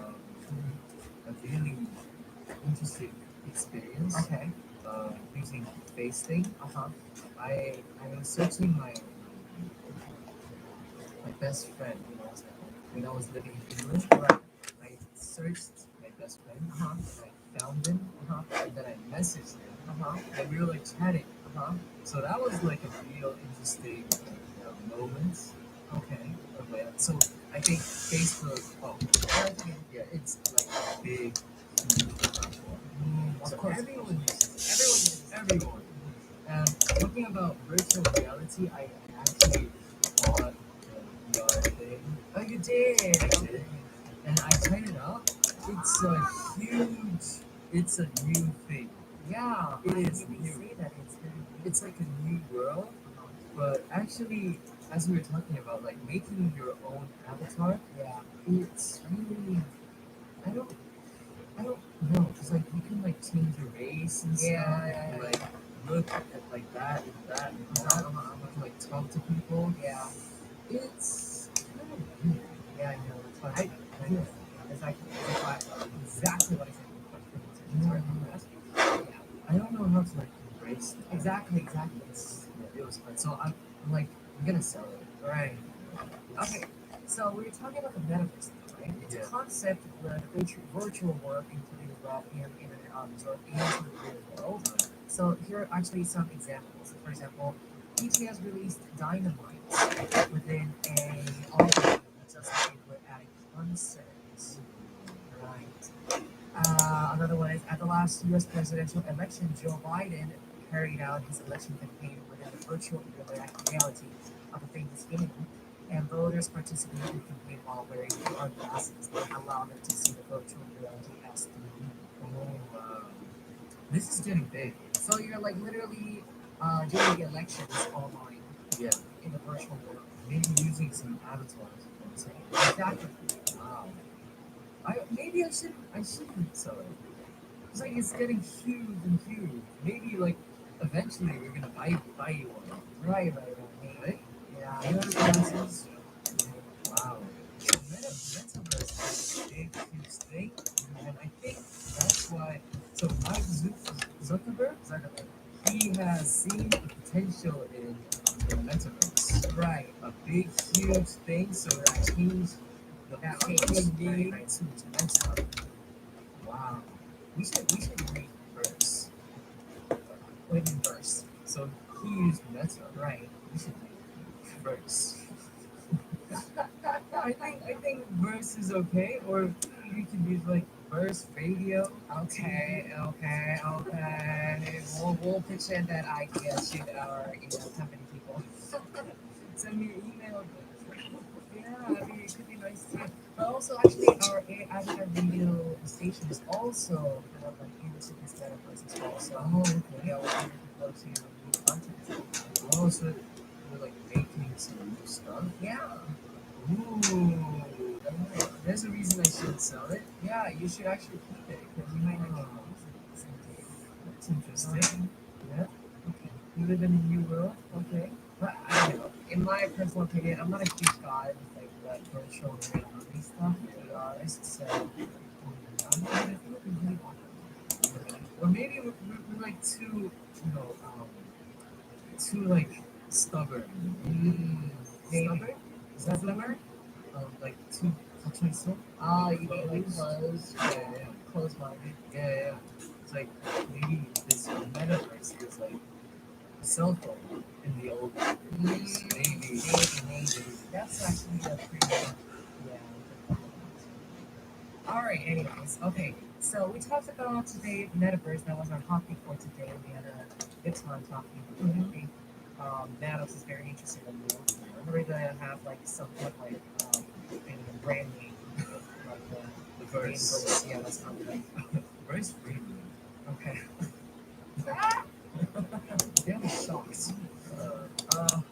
really interesting experience. Okay. Using face thing. I was searching my best friend when I was living in England. Right. I searched my best friend. I found him. And then I messaged him. And we were like chatting. So that was like a real interesting moment. Okay. Okay. So I think Facebook. Oh, yeah, it's like a big platform. So everyone. And talking about virtual reality, I actually bought the VR thing. Oh, you did? I did. And I tried it out. It's a it's a new thing. Yeah, it is new. Say that it's like a new world, but actually, as we were talking about, like making your own avatar, yeah, it's really, I don't I don't know. It's like you can like change your race and stuff. And, like look at like that and that. You can like talk to people. Yeah. It's kind of weird. Yeah, I know. It's fun. Yeah. It's like exactly what I said. Sorry, I'm asking. Yeah. I don't know how to like embrace it. Exactly. It was fun. So I'm like I'm gonna sell it. Right. Okay. So we were talking about the metaverse, right? It's a concept where the virtual world, including the web and internet absorb into the real world. So here are actually some examples. For example, BTS released Dynamite within a album just like it were at a concert. Right. Another one is at the last U.S. presidential election, Joe Biden carried out his election campaign within the virtual reality of a famous game, and voters participated in the campaign while wearing VR glasses that allow them to see the virtual reality as 3D. Oh, wow. This is getting big. So you're like literally doing the elections online. Yeah. In the virtual world. Maybe using some avatars. Exactly. Wow. I shouldn't sell it. It's like it's getting huge and huge. Maybe like eventually we're gonna buy you one. Right? Yeah. You know glasses? Wow. Metaverse is a big, huge thing, and I think that's why So Mark Zuckerberg, Zuckerberg. he has seen the potential in the metaverse. Right. A big, huge thing, so Right. it changed the That public changed. name Right. to Meta. Wow. We should read verse. Wait in verse. So he used Meta. Right. We should read verse. I think verse is okay, or you can use like verse radio. Okay. We'll pitch in that idea to our company people. Send me an email. Yeah, I mean it could be nice too. But also actually our Avatar radio station is also kind of like into this metaverse as well. So Oh, okay. yeah, we're looking forward to new content. Oh, so we're like making some new stuff. Yeah. Ooh, there's a reason I should sell it. Yeah, you should actually keep it because you might not get Oh, used it someday. that's interesting. Yeah. Okay. You live in a new world. Okay. But I don't know. In my personal opinion, I'm not a huge guy with like that virtual reality stuff, to be honest. So I think it'd be really awesome. Or maybe we're like too, too like stubborn. Maybe. Stubborn? Is that the word? Like too complacent. You mean like closed? Yeah, yeah, Closed minded. yeah. It's like maybe this metaverse is like a cell phone in the old days. Maybe. Maybe. That's actually a pretty good, yeah. Alright, anyways. Okay. So we talked about today metaverse. That was our topic for today. We had a good time talking. I think Nanos is very interesting in you. We're gonna have like somewhat like brand name like The the main verse. verse. Yeah, that's not like Verse free. okay. Damn socks.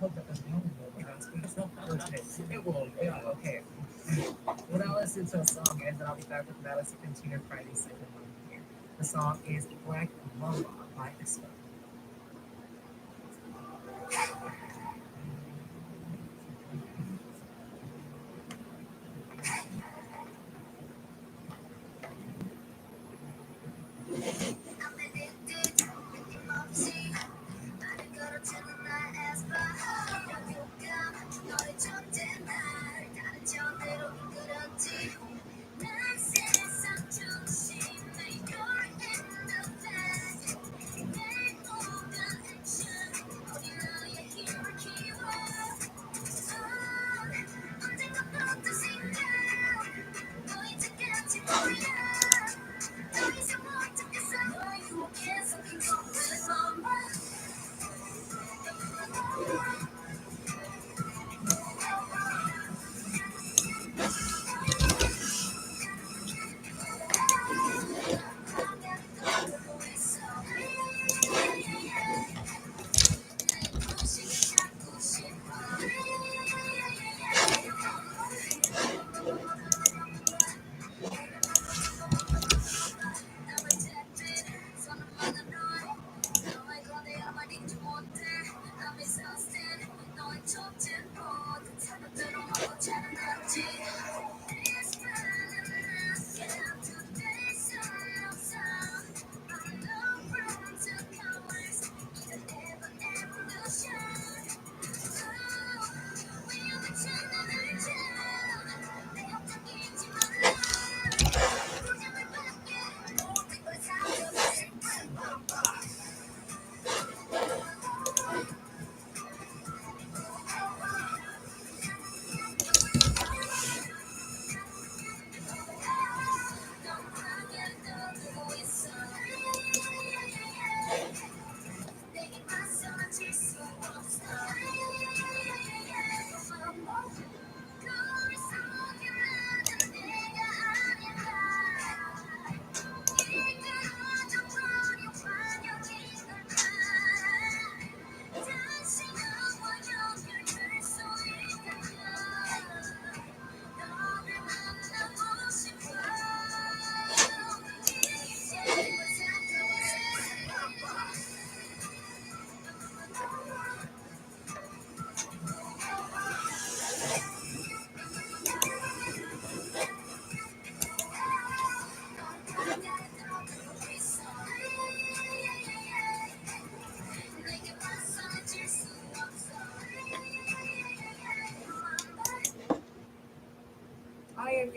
Hope that doesn't happen though. Okay. It will. Yeah. Okay. When I listen to a song, and then I'll be back with Matters to continue Friday second one here. The song is Black Mamba by Espa.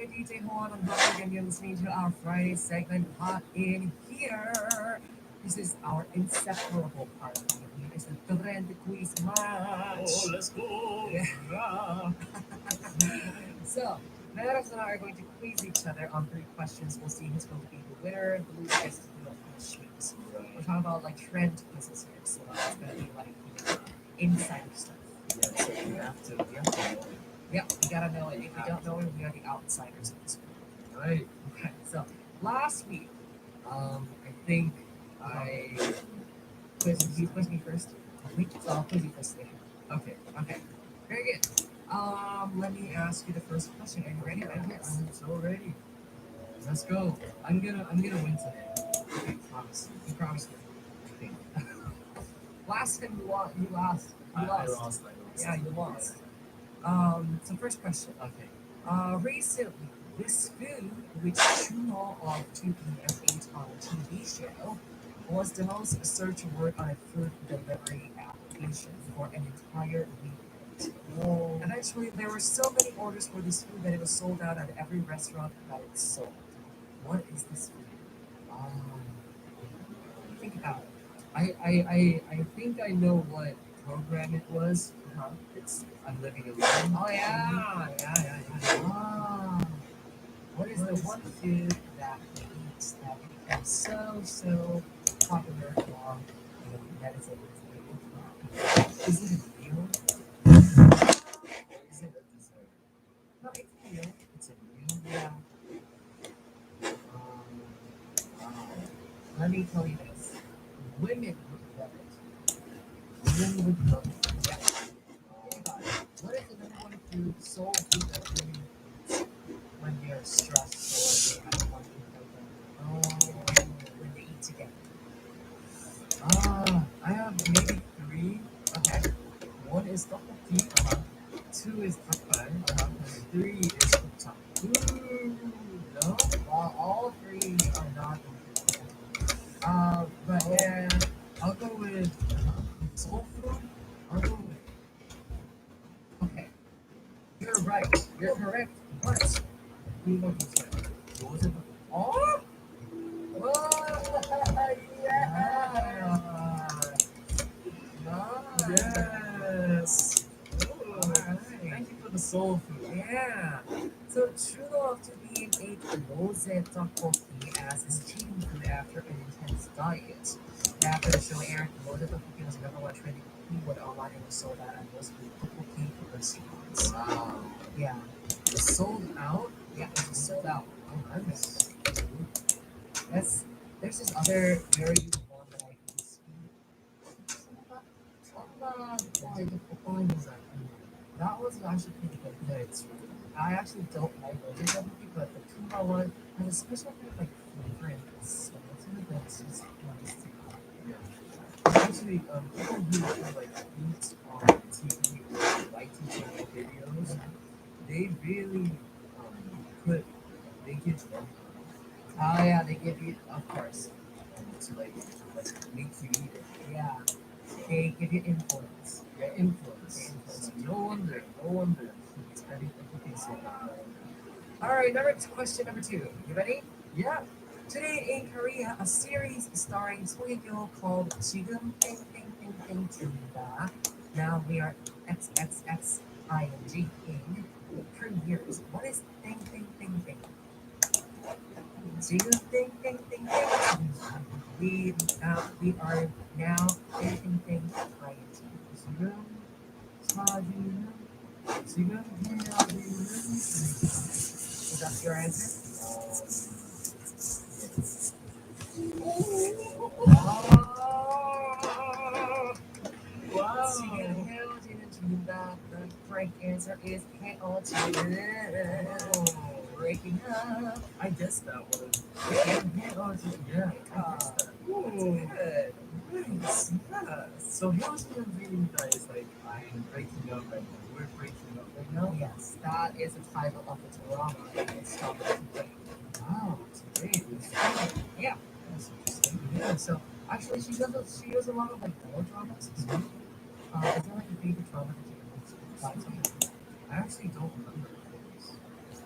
your DJ Juan. I'm back again. You're listening to our Friday segment, Hot in Here. This is our inseparable part of the evening. It's the Trend Quiz Match. Oh, let's go. Yeah. Yeah. So, Maddox and I are going to quiz each other on three questions. We'll see who's going to be the winner. The loser gets to do a sheet. We're talking about like trend quizzes here, so it's going to be like insider stuff. Yeah, so we have to know it. Yeah, we gotta know it. If we don't know it, we are the outsiders of this group. Right. Okay, so last week, I think I quizzed you quizzed me first. So I'll quiz you first today. Okay. Okay, very good. Let me ask you the first question. Are you ready? Yes. I'm so ready. Let's go. I'm gonna win today. Okay, promise. You promise me. Okay. Last time you lost. You lost. I lost. Yeah, you lost. So first question. Okay. Recently, this food, which Chuno of 2PM ate on a TV show, was the most searched word on a food delivery application for an entire week. Whoa. And actually, there were so many orders for this food that it was sold out at every restaurant that it sold. What is this food? Think about it. I think I know what program it was. Uh-huh. It's I'm Living Alone. Oh yeah. Ah, what is the one food that he eats that became so popular along the United States? Is it a meal? Or is it a dessert? No, it's a meal. It's a meal. Yeah. Wow. Let me tell you this. Women would love it. Women would love it. Yeah. Think about it. What is the number one food, soul food that women eat when they're stressed or they have one thing when they eat together? I have maybe three. Okay. One is tteokbokki. Two is takpan. Three is gupchang. Ooh. No? All three are not included. But Oh. yeah. I'll go with soul food. I'll go with Okay. You're right. You're correct. But we will use it. what was it? Oh! Oh! Yeah! Yes. Ooh. Alright. Thank you for the soul food. Yeah. So Chuno of to be ate rose tteokbokki as his cheating food after an intense diet. After the show aired, rose tteokbokki was the number one trending keyword online and was sold out at most tteokbokki restaurants. Wow. Yeah. It's sold out? Yeah, it was sold out. Oh, nice. There's this other very good one that I can see. That was actually pretty good. Yeah, it's really I actually don't like rose tteokbokki, but the tuna one has a special kind of like flavor and smell to it that's just nice to eat. yeah. Actually, people who like eat on TV or like TV videos, they really put they give them Oh yeah, they give you, of course. to like make you eat it. Yeah, they give you influence. Yeah, influence. So no wonder everything so bad. All right, question number 2. You ready? Yeah. Today in Korea, a series starring Song Hye-kyo called 지금 땡땡땡땡 Now we are XXXING in premieres. What is 땡땡땡땡? 지금 땡땡땡땡. We are now 땡땡땡 ING. 지금 사진은 지금 해야 되는 Is that your answer? Wow. 지금 헤어지는 중이다. The correct answer is 헤어지는. Breaking up. I guessed that one. Yeah. Yeah, I guessed that. Good. Nice. Yeah. So 헤어지는 중입니다 is like I'm breaking up right now. We're breaking up right now. Yes, that is the title of the drama. It's called Today. Wow, today is Yeah. that's interesting. Yeah. So actually, she does a lot of like war dramas. Is there like a favorite drama that you watch? I actually don't remember things.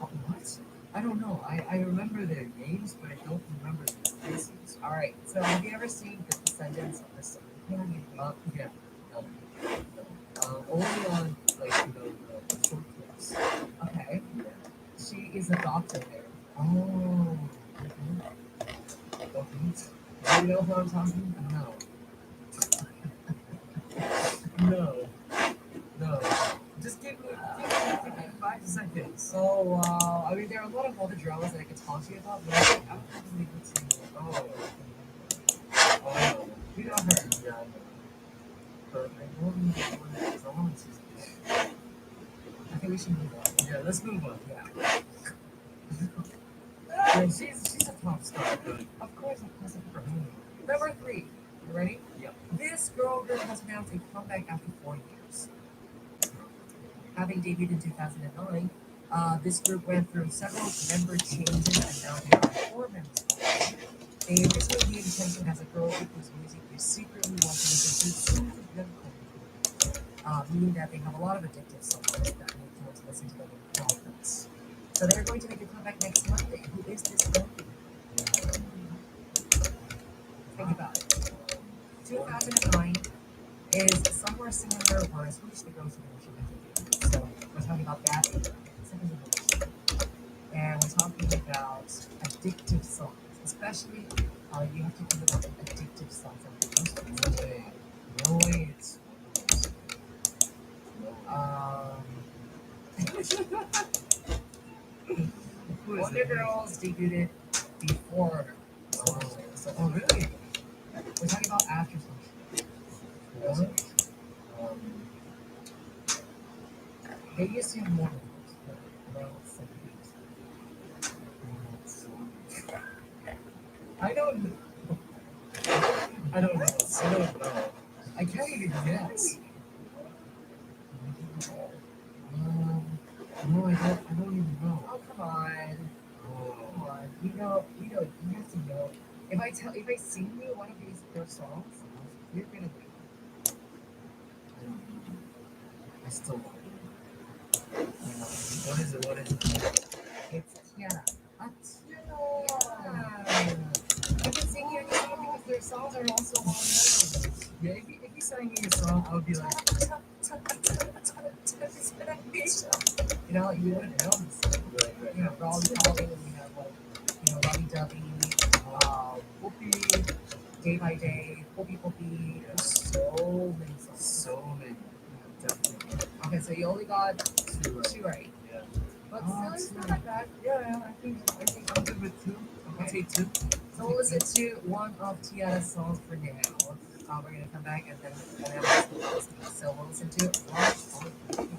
Oh, what? I don't know. I remember their names, but I don't remember their faces. All right. So have you ever seen The Descendants of the Sun? Yeah. No, only on like the short clips. Okay. Yeah. She is a doctor there. Oh. Okay. Do you know who I'm talking about? No. No. No. Just give me 5 seconds. So, I mean, there are a lot of other dramas that I could talk to you about, but I think I'm probably able to. Oh. You know her. Yeah, I know. But I don't know what it's on. I think we should move on. Yeah, let's move on. Yeah. Yeah, she's a top star, but Of course, for me. Number 3. You ready? yeah. This girl group has announced a comeback after 4 years. Having debuted in 2009, this group went through several member changes and now there are 4 members. They originally made attention as a girl group whose music you secretly want to listen to, meaning that they have a lot of addictive songs that make you want to listen to them in confidence. So they're going to make a comeback next Monday. Who is this girl? Think about it. 2009 is somewhere similar where I switched the girls' generation. So we're talking about that second generation. And we're talking about addictive songs. Especially, you have to think about addictive songs. No way. No way. It's Um, who is Wonder it? Girls debuted before. Oh. So Oh, really? we're talking about after Social. What? Um, They used to have more members, but around 70s. I don't know. I don't know. I don't know. I can't even guess. No, I don't even know. Oh, come on. Come Oh. on. You have to know. If I sing you one of their songs, you're gonna know. I don't know. I still don't know. What is it? What is it? It's Tiana. Tiana. I can sing you any song because their songs are also well known. Yeah, if you sang me a song, I would be like, You know, you wouldn't know this. right. You know, Raleigh Calling, we have like, Lovey Dovey, Whoopi, Day by Day, Whoopi Whoopi. There's so many songs. So many. Definitely. Okay, so you only got Two, two right. Yeah. But Oh, still, it's two. not that bad. Yeah, I think I'm good with two. I'll Okay. take two. So we'll listen to one of Tiana's songs for now. We're gonna come back and then we'll listen to. So we'll listen to one.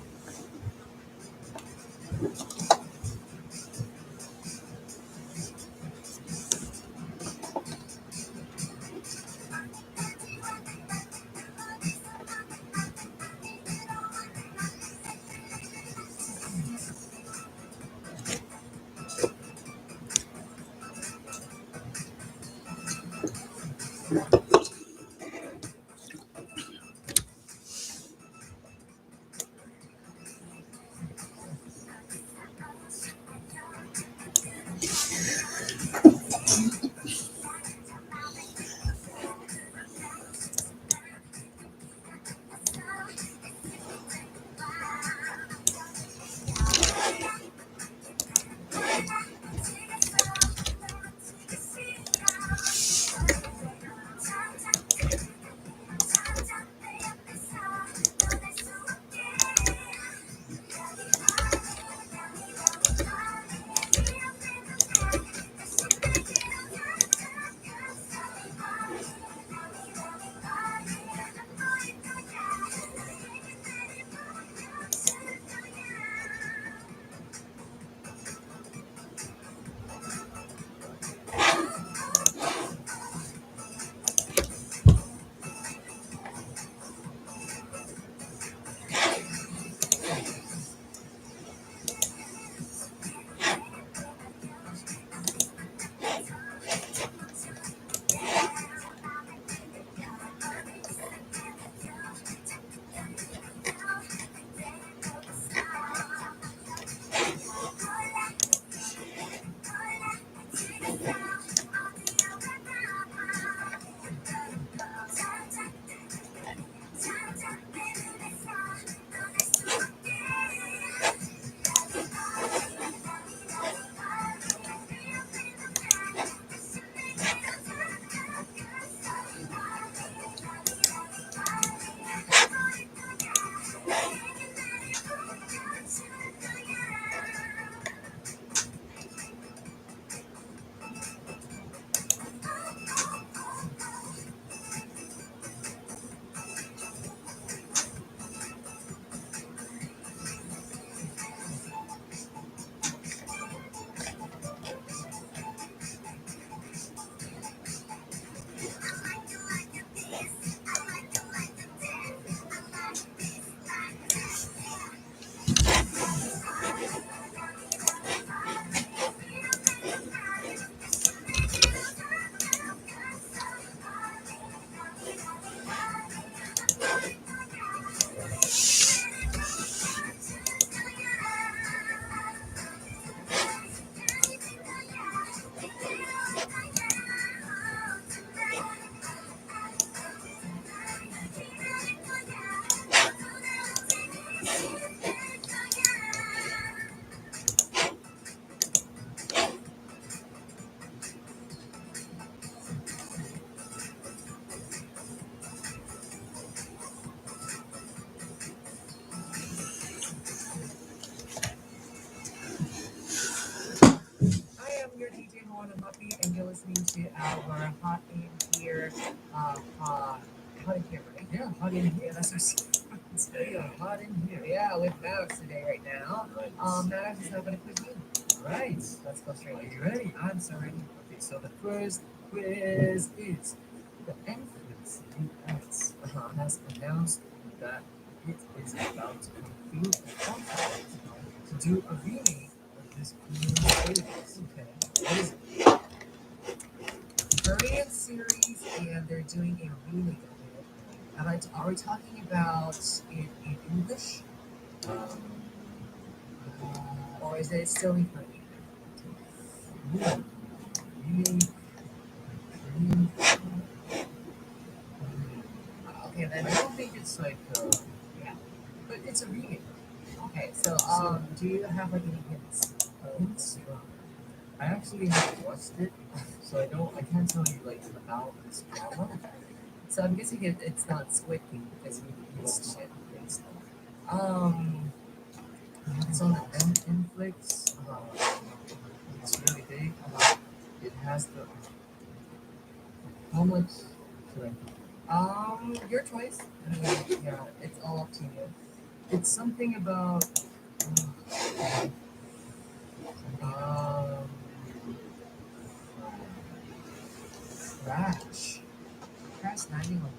on a Muppy, and you're listening to our Hot in Here, Hot in Here, right? Yeah, hot in here. That's our song today. Hot in here. Yeah, with Maddox today right now. Right. Maddox is now going to quiz you. Right. Let's go straight. Are you ready? I'm so ready. Okay, so the first quiz is the Netflix US has announced that it is about to conclude a contract to do a remake of this Korean series. Okay. What is it? Korean series, and they're doing a remake of it. Are we talking about it in English, Um, or is it still in Korean? remake, Korean. Okay, then I don't think it's like, yeah. but it's a remake. Okay, so So- do you have like any hints? Hints? I actually haven't watched it, so I can't tell you like about this drama. So I'm guessing it's not Squid Game because you It's watched it. It's it's on the Netflix. It's really big. It has the how much should Your choice. I mean, yeah, it's all up to you. it's something about um Crash. Crash Landing on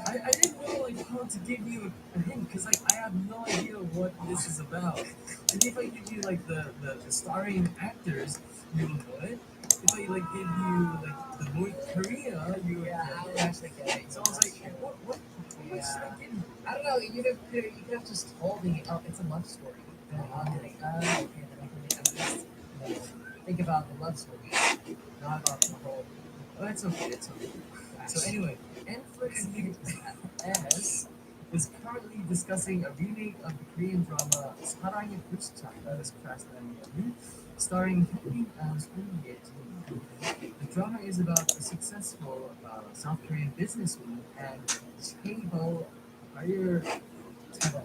I didn't know like how to give you a hint because like I have no idea what this is about. And if I give you like the starring actors, you will know it. If I like give you like the North Korea, you would Yeah, I get would it. actually get it. So I was like, what should I give you? I don't know. You could have just told me. Oh, it's a love story. Then I'll be like, okay, then I can at least think about the love story, not about the whole. Oh, it's okay. It's okay. So anyway, Netflix US is currently discussing a remake of the Korean drama 사랑의 불시착, that is Crash Landing, starring Hyun as Yoon Ye-jin. The drama is about a successful South Korean businesswoman and Chaebol Hir Chaebol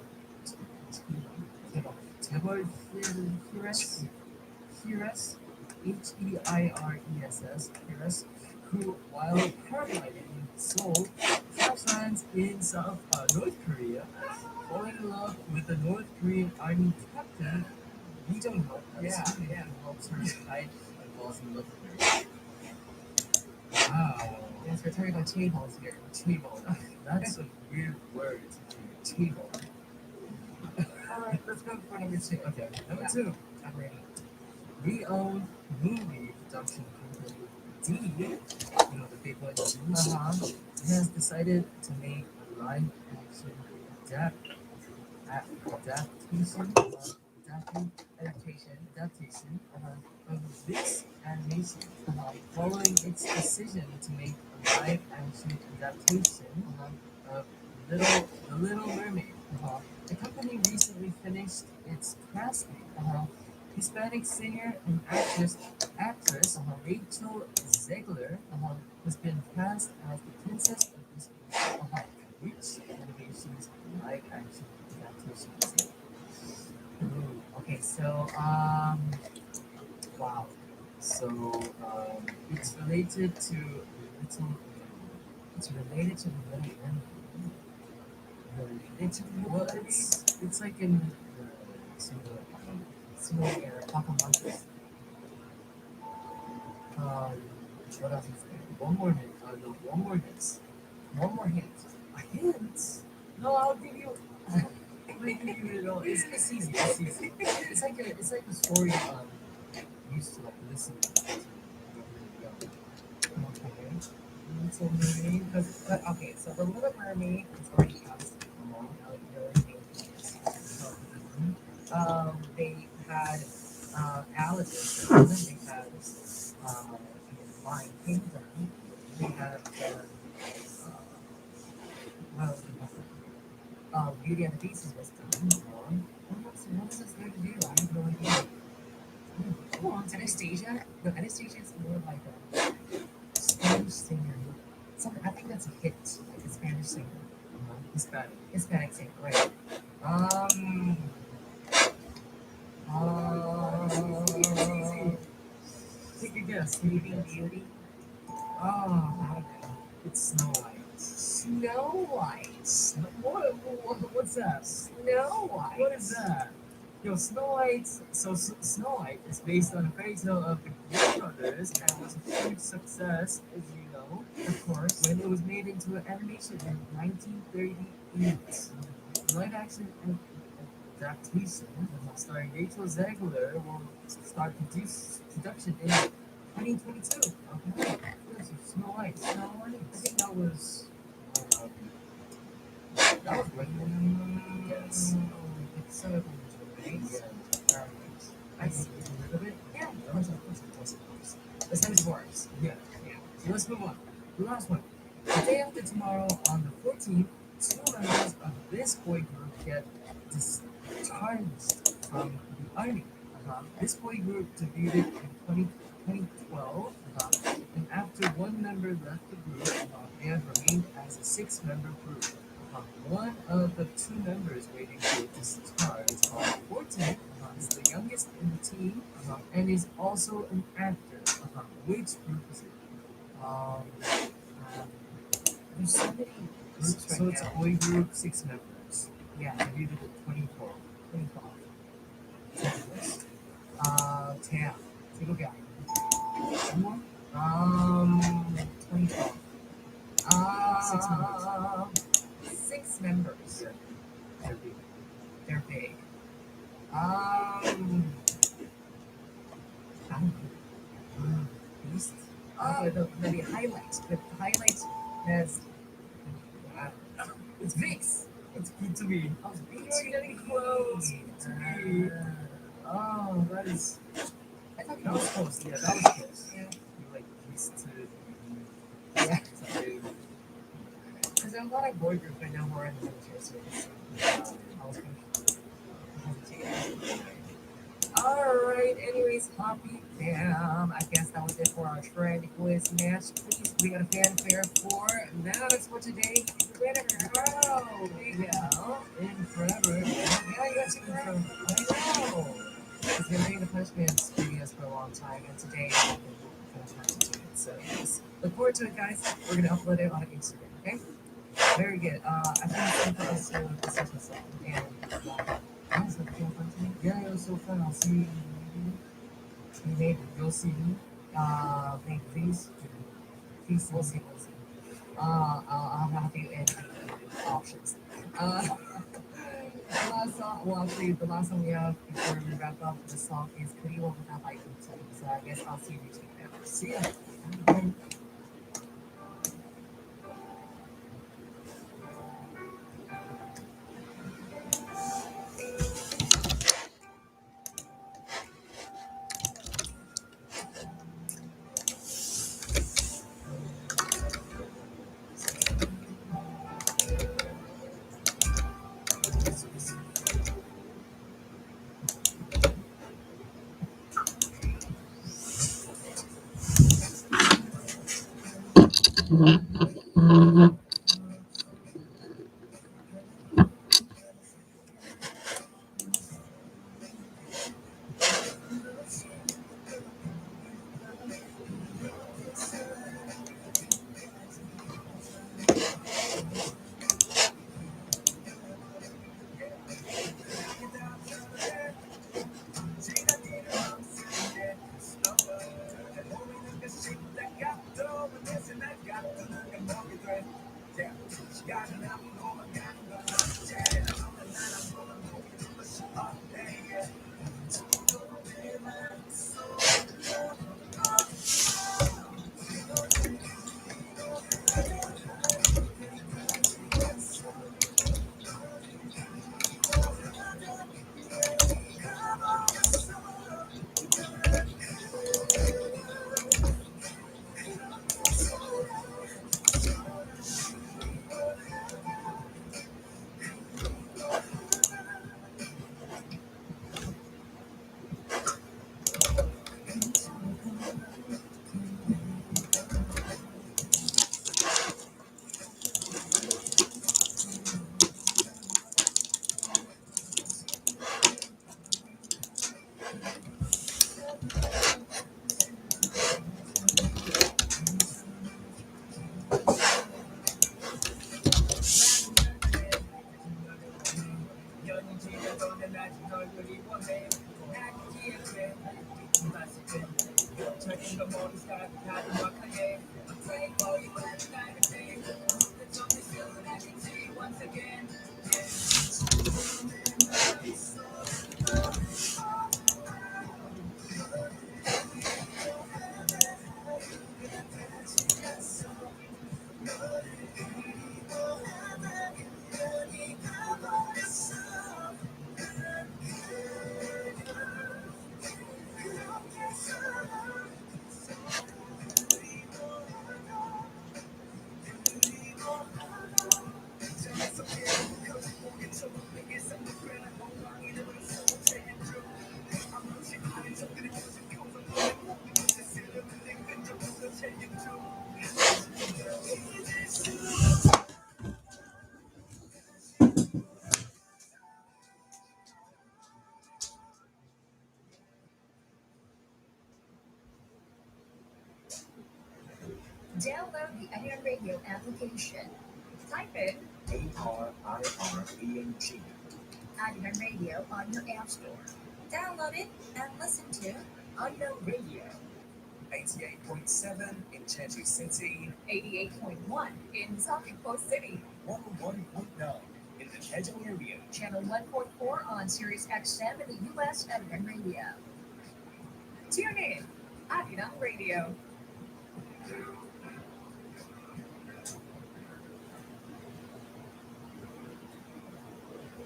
Hires Hires Hires, who, while paragliding in Seoul, crash lands in North Korea, falling in love with the North Korean Army captain Lee Jong-ho. Yeah. Who helps her hide and falls in love with her. Wow, Yes, we're talking about chaebols here. Chaebol. That's a weird word. Chaebol. Alright, let's go for number two. Okay, number Yeah. two. I'm ready. We own movie production company D, you know the big one, has decided to make a live action adaptation Adaptation. of this animation, following its decision to make a live action adaptation of The Little Mermaid. The company recently finished its casting. Hispanic singer and actress Rachel Zegler has been cast as the princess of this movie. Which animation's live action adaptation is it? Ooh, okay, so wow. So it's related to Little It's related to the Little Mermaid. It's well, it's like in Similar era, Pocahontas. What else is there? one more hint. No, one more hint. One more hint. A hint? No, I'll give you. I'll give you it all. It's easy. It's easy. It's like a story used to like listen to Okay. Little Mermaid. Okay, so the Little Mermaid is already cast. They had Aladdin. They had Lion Kingdom. They had Beauty and the Beast was done. What else is there to do? I have no idea. Come on, Anastasia. No, Anastasia is more like a Spanish singer. I think that's a hit, like a Spanish singer. Hispanic. Hispanic singer, right? Uh, Take a guess. Sleeping Beauty. Oh, I don't know. it's Snow White. Snow White. What's that? Snow White. What is that? Yo, Snow White. Snow White is based on a fairy tale of the Grimm brothers and was a huge success, as you know, Of course. when it was made into an animation in 1938. Live action adaptation starring Rachel Zegler will start production in 2022. Okay, yes, Snow White. Snow White. I think um, that was when yes. It's sort of right? Yeah. I see. A little bit. Yeah. Of course. The same as Wars. Yeah. Yeah. So let's move on. The last one. The day after tomorrow, on the 14th, two members of this boy group get discharged from the army. This boy group debuted in 2012, and after one member left the group, they have remained as a six-member group. One of the two members waiting for discharge, 14, is the youngest in the team and is also an actor. Which group is it? Um, there's so many groups right So it's a now. boy group, six members. Yeah. Debuted in 2012. 2012. Tam. Take a guy. One more? 2012. Six members. Six members. They're big. They're big. Um, I don't know. Beast? The highlight. The highlight has. Uh, it's Vix. It's good to be. I was being You're getting close. To me. Oh, that is. I thought That you was close. Yeah, that was close. Yeah. You like used to. Yeah. Something. Because there are a lot of boy groups right now who are in the military service. I was hesitating. Alright, anyways, Hoppy Fam. I guess that was it for our trend quiz match. Please, we got a fanfare for Maddox for today. The winner. Oh, there you go. In forever. Yeah, you got to grow. I know. He's been doing the punishments videos for a long time, and today we're going to try to do it. So, yes. Look forward to it, guys. We're going to upload it on Instagram, okay? Very good. I think it's going to be a special song. And, that was feel fun to me. Yeah, it was so fun. I'll see you. Maybe. You'll see me. Maybe please. Please, we'll see. We'll see. I'll have you in the options. The last song, well, actually, the last song we have before we wrap up the song is Pretty Woman Without Light. So I guess I'll see you next week. See ya. Download the iHeart Radio application. Type in ARIRENG. iHeart Radio on your app store. Download it and listen to Unknown Radio. 88.7 in Chanty City, 88.1 in Talking Post City. 101.9 in the Hedgehog area. Channel 144 on Sirius XM in the U.S. iHeart Radio. Tune in iHeart Radio.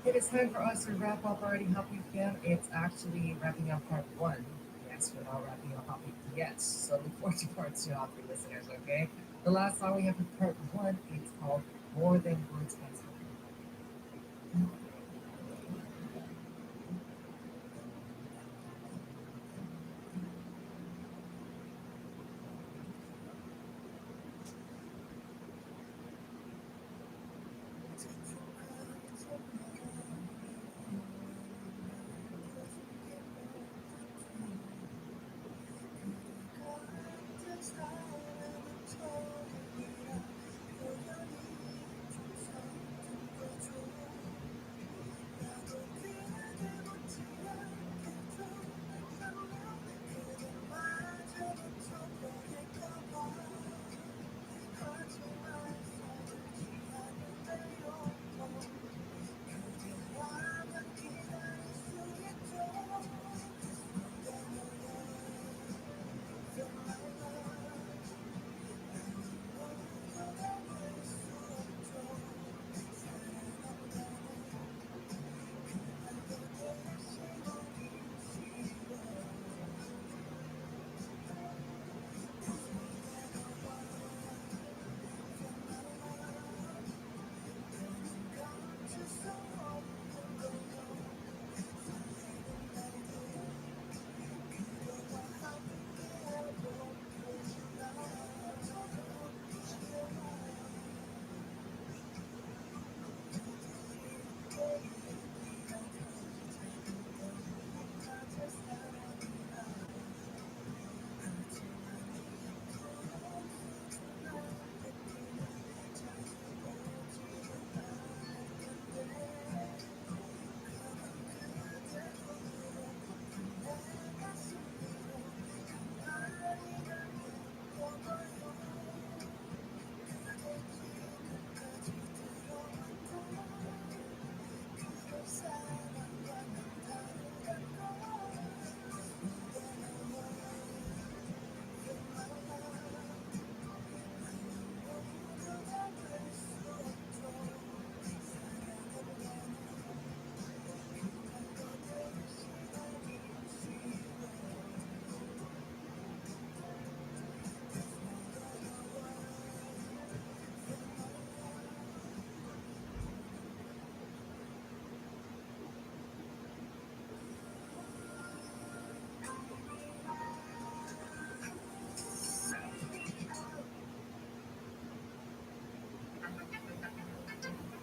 It is time for us to wrap up already Happy PM. It's actually wrapping up part one. Yes, we're not wrapping up Happy yet. So look forward to part two, Happy listeners, okay? The last song we have for part one is called More Than Words Can Say.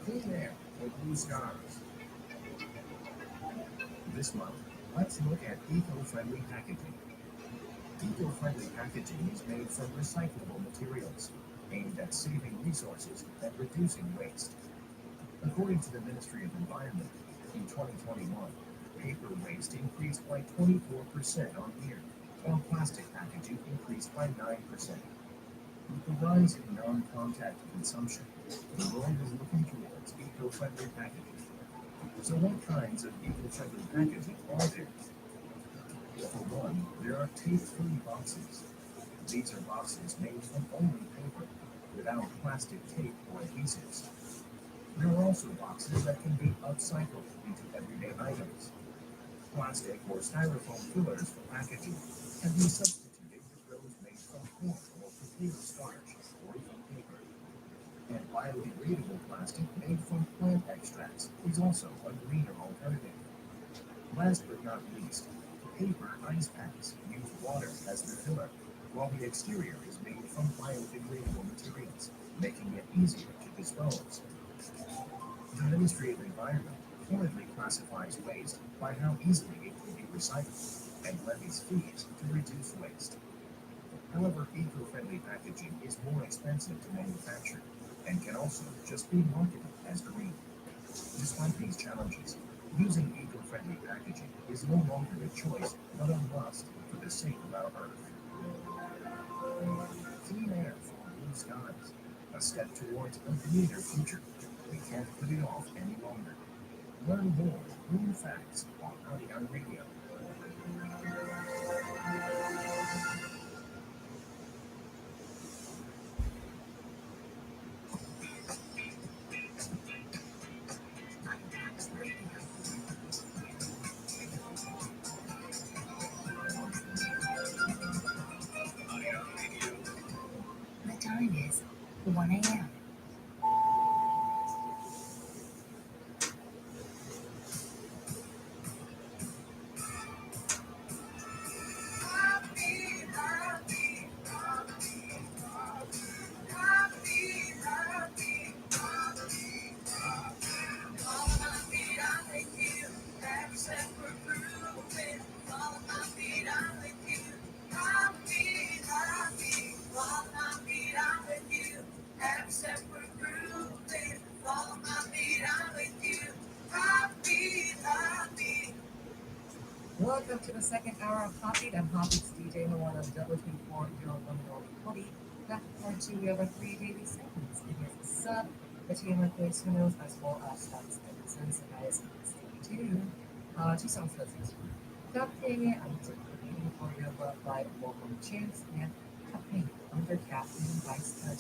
Clean air or blue skies. This month, let's look at eco-friendly packaging. Eco-friendly packaging is made from recyclable materials, aimed at saving resources and reducing waste. According to the Ministry of Environment, in 2021, paper waste increased by 24% on year, while plastic packaging increased by 9%. With the rise in non-contact consumption, the world is looking towards eco-friendly packaging. So what kinds of eco-friendly packaging are there? For one, there are tape-free boxes. These are boxes made from only paper, without plastic tape or adhesives. There are also boxes that can be upcycled into everyday items. Plastic or styrofoam fillers for packaging can be substituted with those made from corn or potato starch or from paper. And biodegradable plastic made from plant extracts is also a greener alternative. Last but not least, paper ice packs use water as the filler, while the exterior is made from biodegradable materials, making it easier to dispose. The Ministry of Environment currently classifies waste by how easily it can be recycled and levies fees to reduce waste. However, eco-friendly packaging is more expensive to manufacture and can also just be marketed as green. Despite these challenges, using eco-friendly packaging is no longer a choice but a must for the sake of our Earth. Clean air for blue skies, a step towards a greener future. We can't put it off any longer. Learn more green facts on Audio Radio. The time is 1 a.m. Welcome to the second hour of Hot Beat. I'm Hot Beat's DJ Hawana W340140. Back for two, we have our three daily segments. It is Sub, the TMI Place Who Knows, as well as Stocks and Cents. So guys, stay tuned. Two songs for this. Cafe, I'm waiting for your love by Welcome Chance, and Cafe, Under Caffeine by Stud.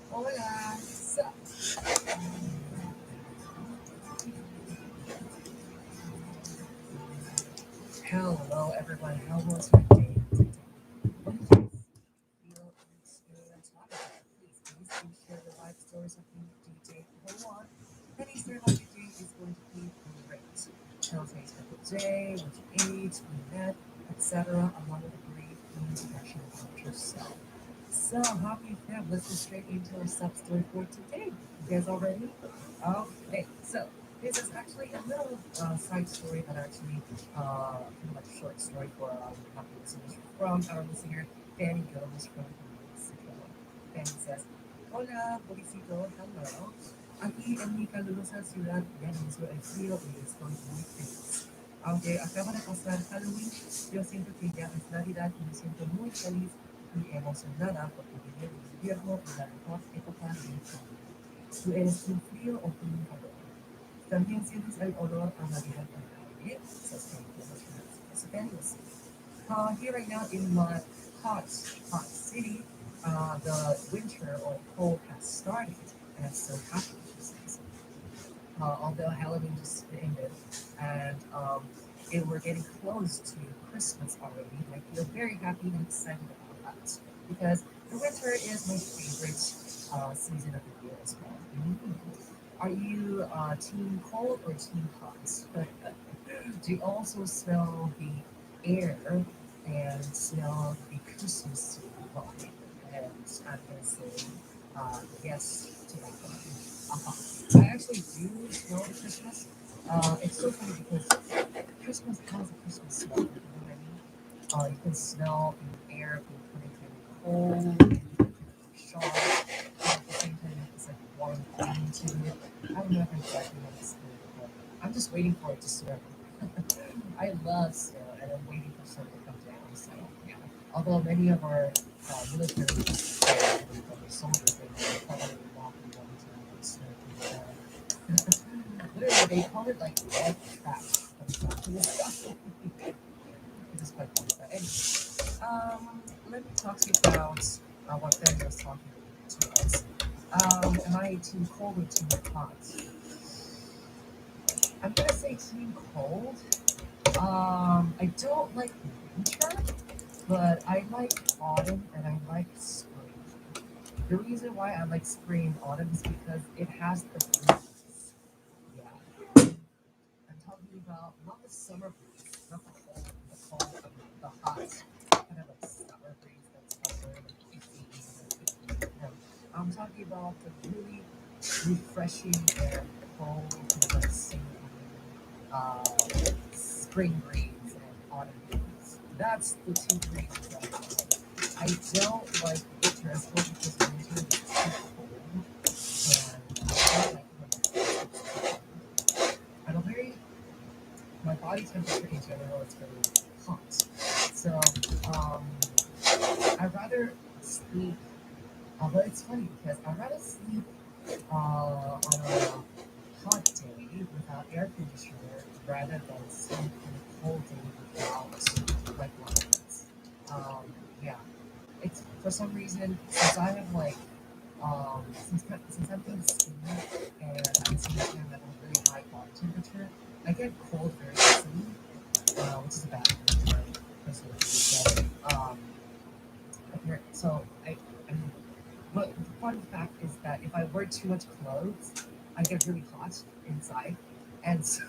Hola. So, hello, everyone. How was your day today? What did you feel and experience talking about? Please do share the life stories of you DJ Hold on. Any story about your day is going to be great. Tell us how you spent the day, what you ate, who you met, etc. along with a brief introduction about yourself. So, happy fam, let's go straight into our sub story for today. You guys all ready? Okay, so this is actually a little side story, but actually pretty much a short story for happy listeners from our listener, Fanny Gomez from Mexico. Fanny says, Hola, Bolicito, hello. Aquí en mi calurosa ciudad de Venezuela el frío y estoy muy feliz. Aunque acaba de pasar Halloween, yo siento que ya es Navidad y me siento muy feliz y emocionada porque viene el invierno y la mejor época del año. ¿Tú eres un frío o un calor? También sientes el olor a Navidad en el aire. So anyways, here right now in my hot, hot city, the winter or cold has started, and I'm so happy with this season. Although Halloween just ended, and we're getting close to Christmas already, and I feel very happy and excited about that. because the winter is my favorite season of the year as well. Are you team cold or team hot? Do you also smell the air and smell the Christmas vibe? And I'm gonna say yes to that one. I actually do smell the Christmas. It's so funny because Christmas has a Christmas smell. You know what I mean? You can smell the air being kind of cold, sharp, but at the same time it's like warm feeling to it. I don't know if I'm exactly how to explain it, but I'm just waiting for it to snow. I love snow, and I'm waiting for snow to come down. So yeah. Although many of our military soldiers they probably walking down to snow comes down. Literally, they call it like death trap comes down to the sky. Which is quite funny. But anyway, let me talk to you about what Ben was talking to us. Am I team cold or team hot? I'm gonna say team cold. I don't like winter, but I like autumn and I like spring. The reason why I like spring and autumn is because it has the breeze. Yeah, I'm talking about not the summer breeze, not the hot, kind of like summer breeze that's up there like 50, 50. I'm talking about the really refreshing and cold, kind of like singing, uh, spring breeze and autumn breeze. That's the two breezes that I like. I don't like winter as much because winter is too cold, and I don't like when it's I'm a very my body temperature in general is very hot. So um, I'd rather sleep. But it's funny because I'd rather sleep on a hot day without air conditioner rather than sleep on a cold day without like blankets. Yeah, it's for some reason since I have like since I'm being skinny and at the same time I have a very high body temperature, I get cold very easily, which is a bad thing, right? Personally. So I mean, but the fun fact is that if I wear too much clothes, I get really hot inside, and so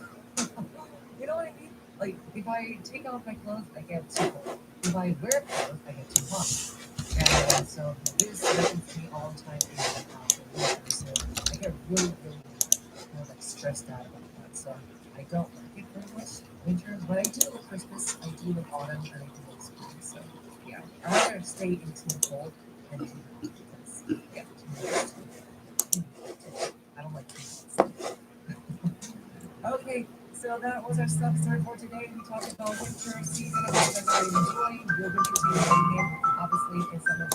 you know what I mean? Like if I take off my clothes, I get too cold. If I wear clothes, I get too hot. And so this happens to me all the time in winter. So I get really kind of like stressed out about that. So I don't like it very much winter, but I do love Christmas. I do love autumn, and I do love spring. So yeah, I rather stay in team cold than team hot because yeah, team hot. I don't like team hot. Okay, so that was our stuff start for today. We talked about winter season and what I enjoy. Your winter season, obviously, is some of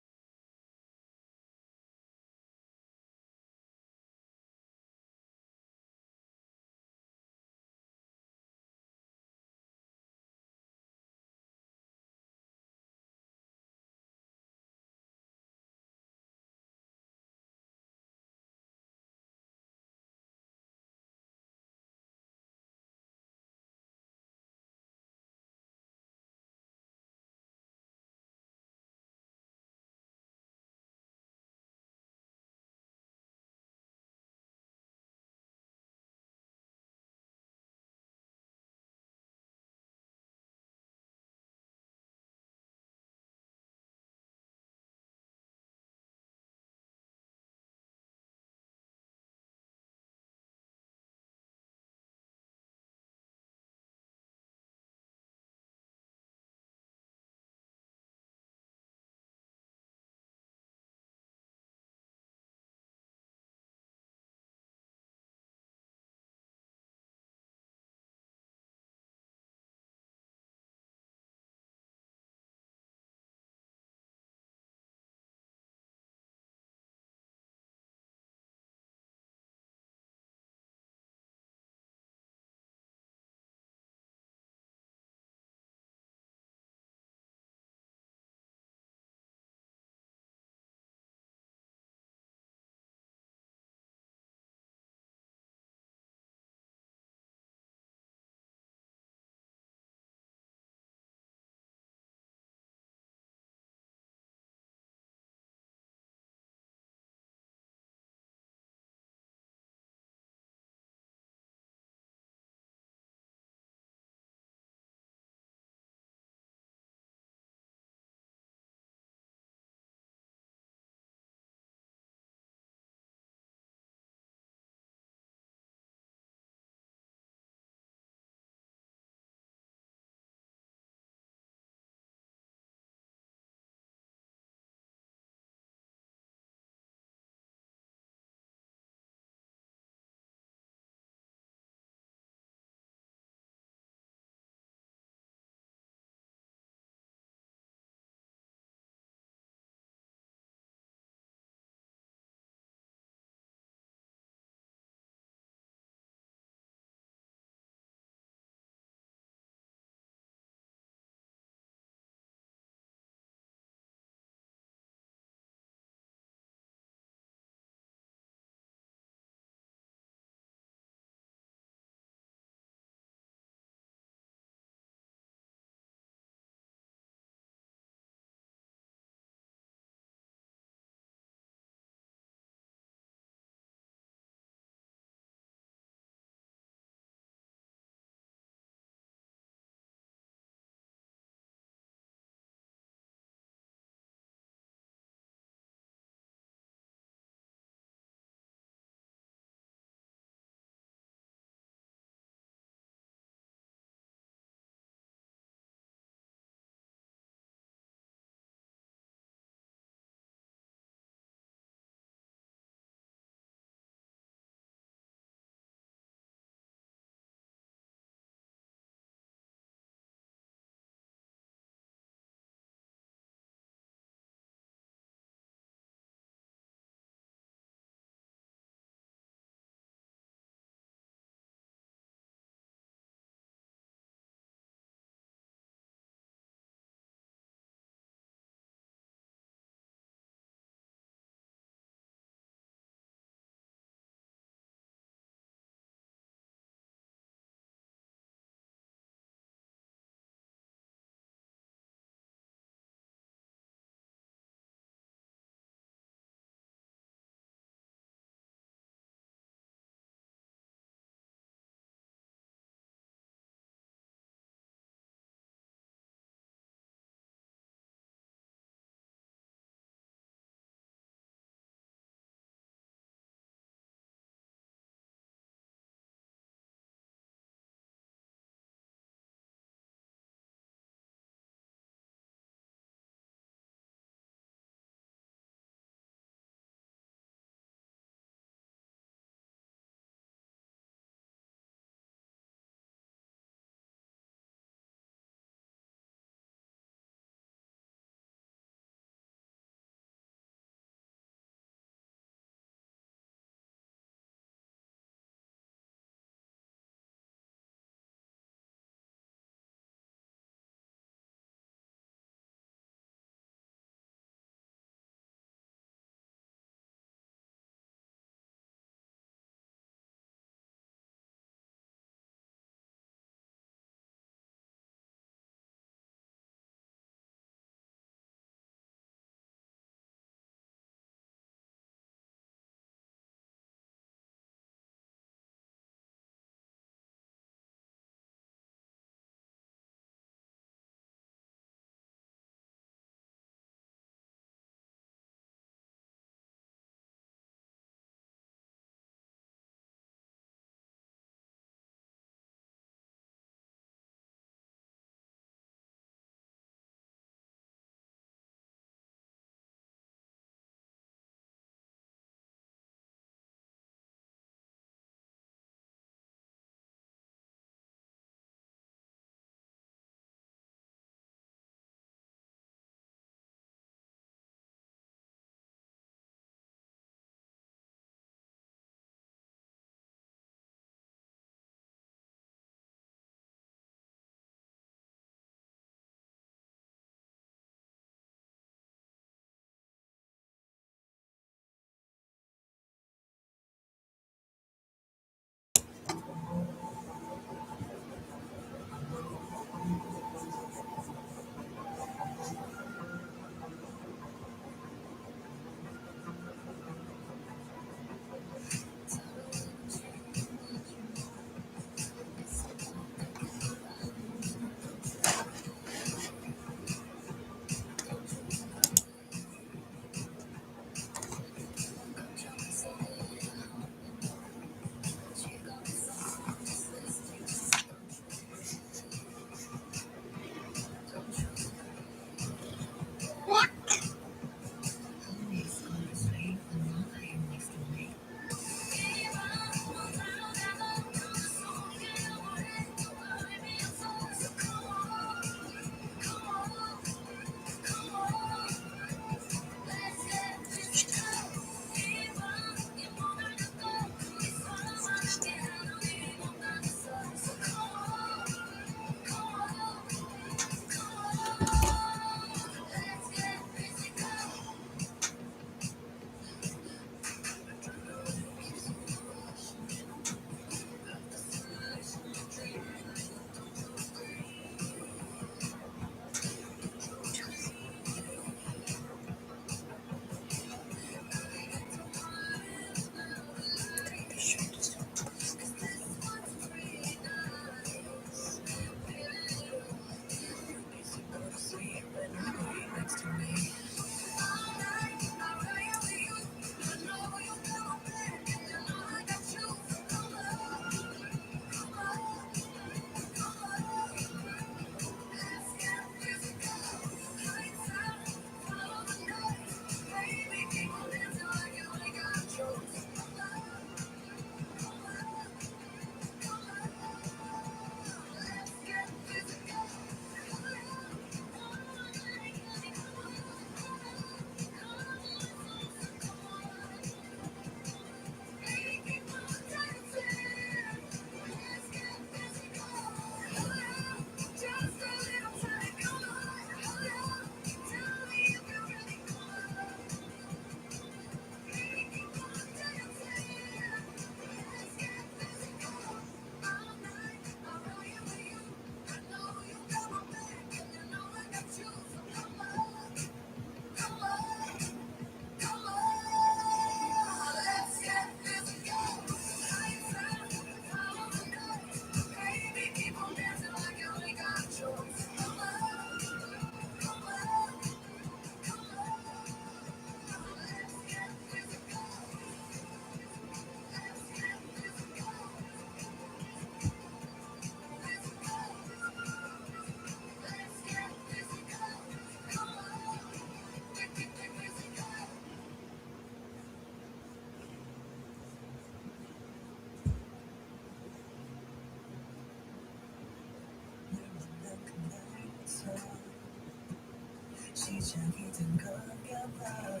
시작이든 걸까봐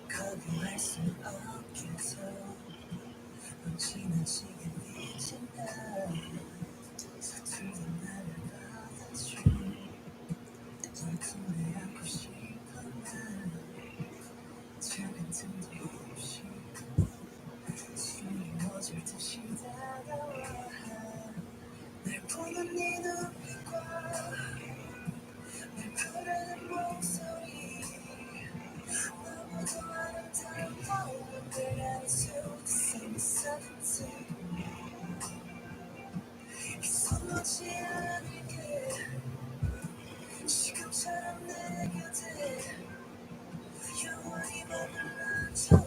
거부할 순 없겠어 지나치게 비친다 서투른 나를 받아줘 널 품에 안고 싶어 난 작은 틈도 없이 숨겨질 듯이 다가와 날 보는 네 눈빛과 날 부르는 목소리 너무도 아름다운 내 안에 속삭이지 이 손 놓지 않을게 지금처럼 내 곁에 영원히 머물러줘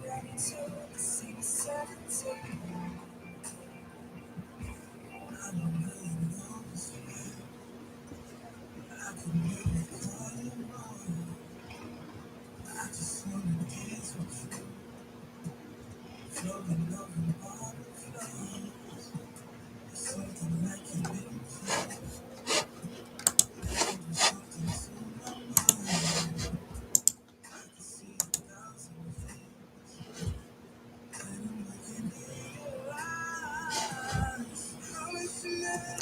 내 안에 속삭이지 I don't really know this way I can really call you mine I just wanna dance with you flowing over butterflies something like you in place something to my mind I can see 1,000 things when I'm looking in your eyes promise you never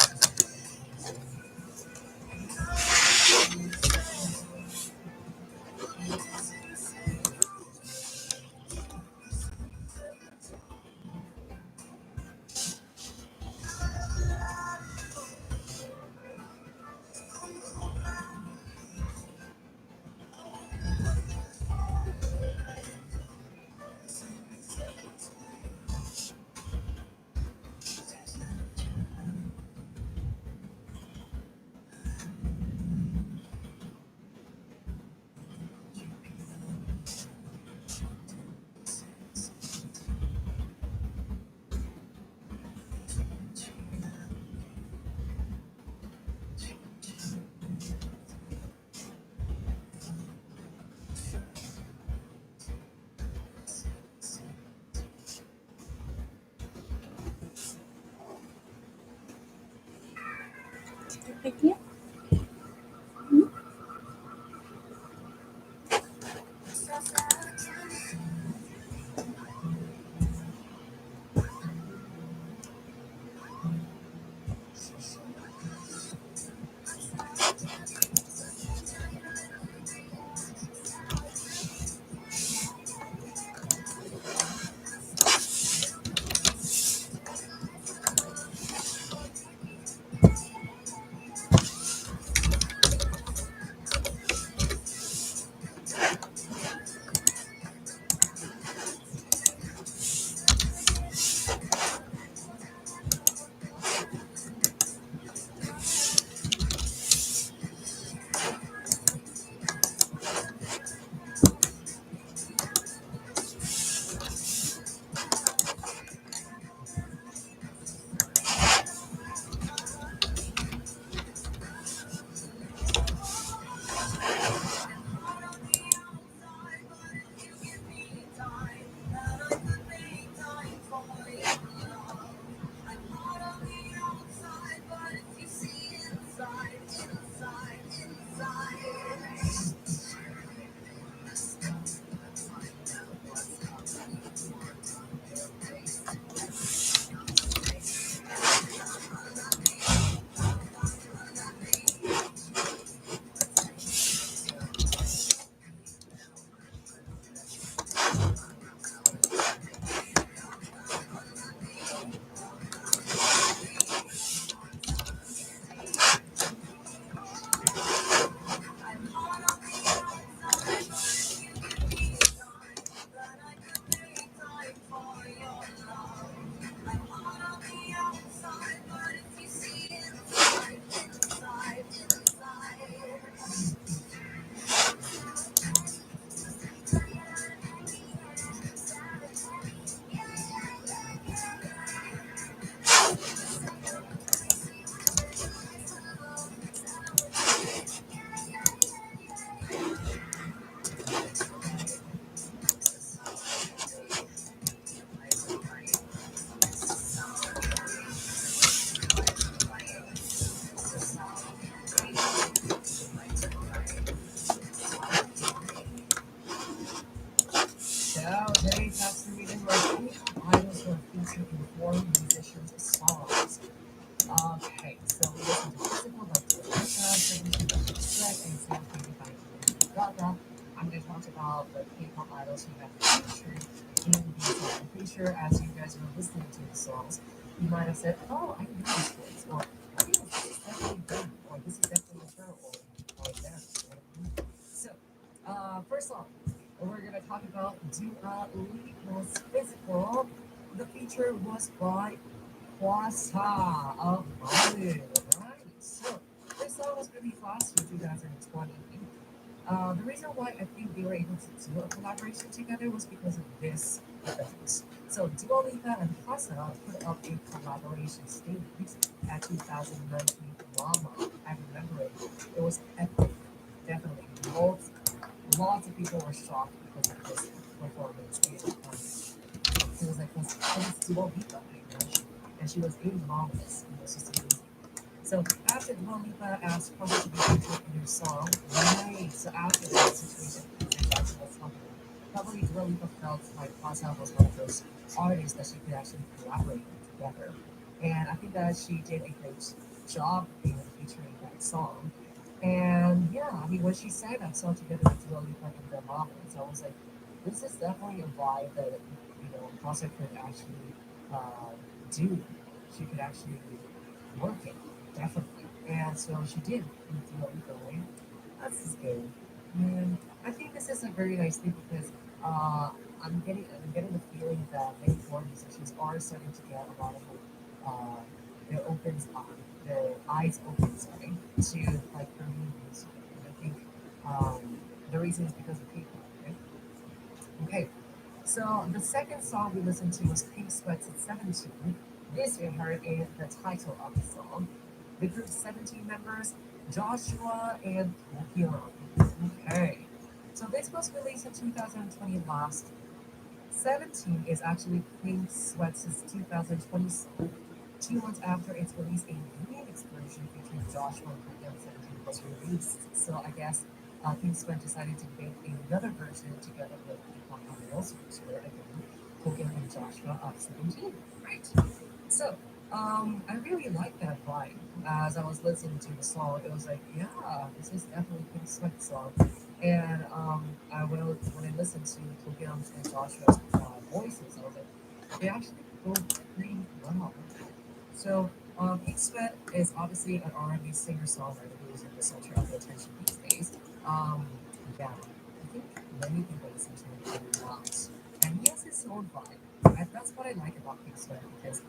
할게요. to inform musicians' songs. Okay, so we listen to Physical by Dua Lipa, Seventeen by Big Sweat, and Sam Candy by Lady Gaga. I'm going to talk about the K-pop idols who have featured in these songs. I'm pretty sure as you guys were listening to the songs, you might have said, "Oh, I know this voice," or "Oh, yes, this is definitely them," or "This is definitely her," or them. You know what I mean? So, first song, we're going to talk about Dua Lipa's Physical. The feature was by Kwasa of Bollywood, right? So, this song was released last year, 2020. The reason why I think they were able to do a collaboration together was because of this event. So, Dua Lipa and Kwasa put up a collaboration stage at 2019 Mama. I remember it. It was epic, definitely. Lots of people were shocked because of this performance. It was like, it's Dua Lipa, and she was really marvelous. It was just amazing. So after Dua Lipa asked Kwasi to be featured in her song, right? So after that situation, that's what's happening. Probably Dua Lipa felt like Kwasa was one of those artists that she could actually collaborate with together. And I think that she did a great job in featuring that song. And yeah, I mean, when she sang that song together with Dua Lipa and the Mamas, I was like, this is definitely a vibe that, Kwasa could actually do. She could actually work it, definitely. And so she did with Dua Lipa, right? That's just good. And I think this is a very nice thing because I'm getting the feeling that many foreign musicians are starting to get a lot of uh, their opens their eyes open, sorry, to like Korean music. And I think the reason is because of K-pop, right? Okay, so the second song we listened to was Pink Sweats at 17. This we heard in the title of the song. The group's 17 members, Joshua and Hyun. Okay, so this was released in 2020 last. 17 is actually Pink Sweats' 2020 song. 2 months after its release, a remix version featuring Joshua and Hyun 17 was released. So I guess Pink Sweat decided to make another version together with K-pop idols, which were again Hogan and Joshua of 17. Right. So, I really like that vibe. As I was listening to the song, it was like, yeah, this is definitely Pink Sweat's song. And when I listened to Hogan's and Joshua's voices, I was like, they actually go pretty well. So, Pink Sweat is obviously an R&B singer-songwriter who is in the center of the attention these days. Yeah, I think many people listen to him a lot, and he has his own vibe. And that's what I like about Pink Sweat because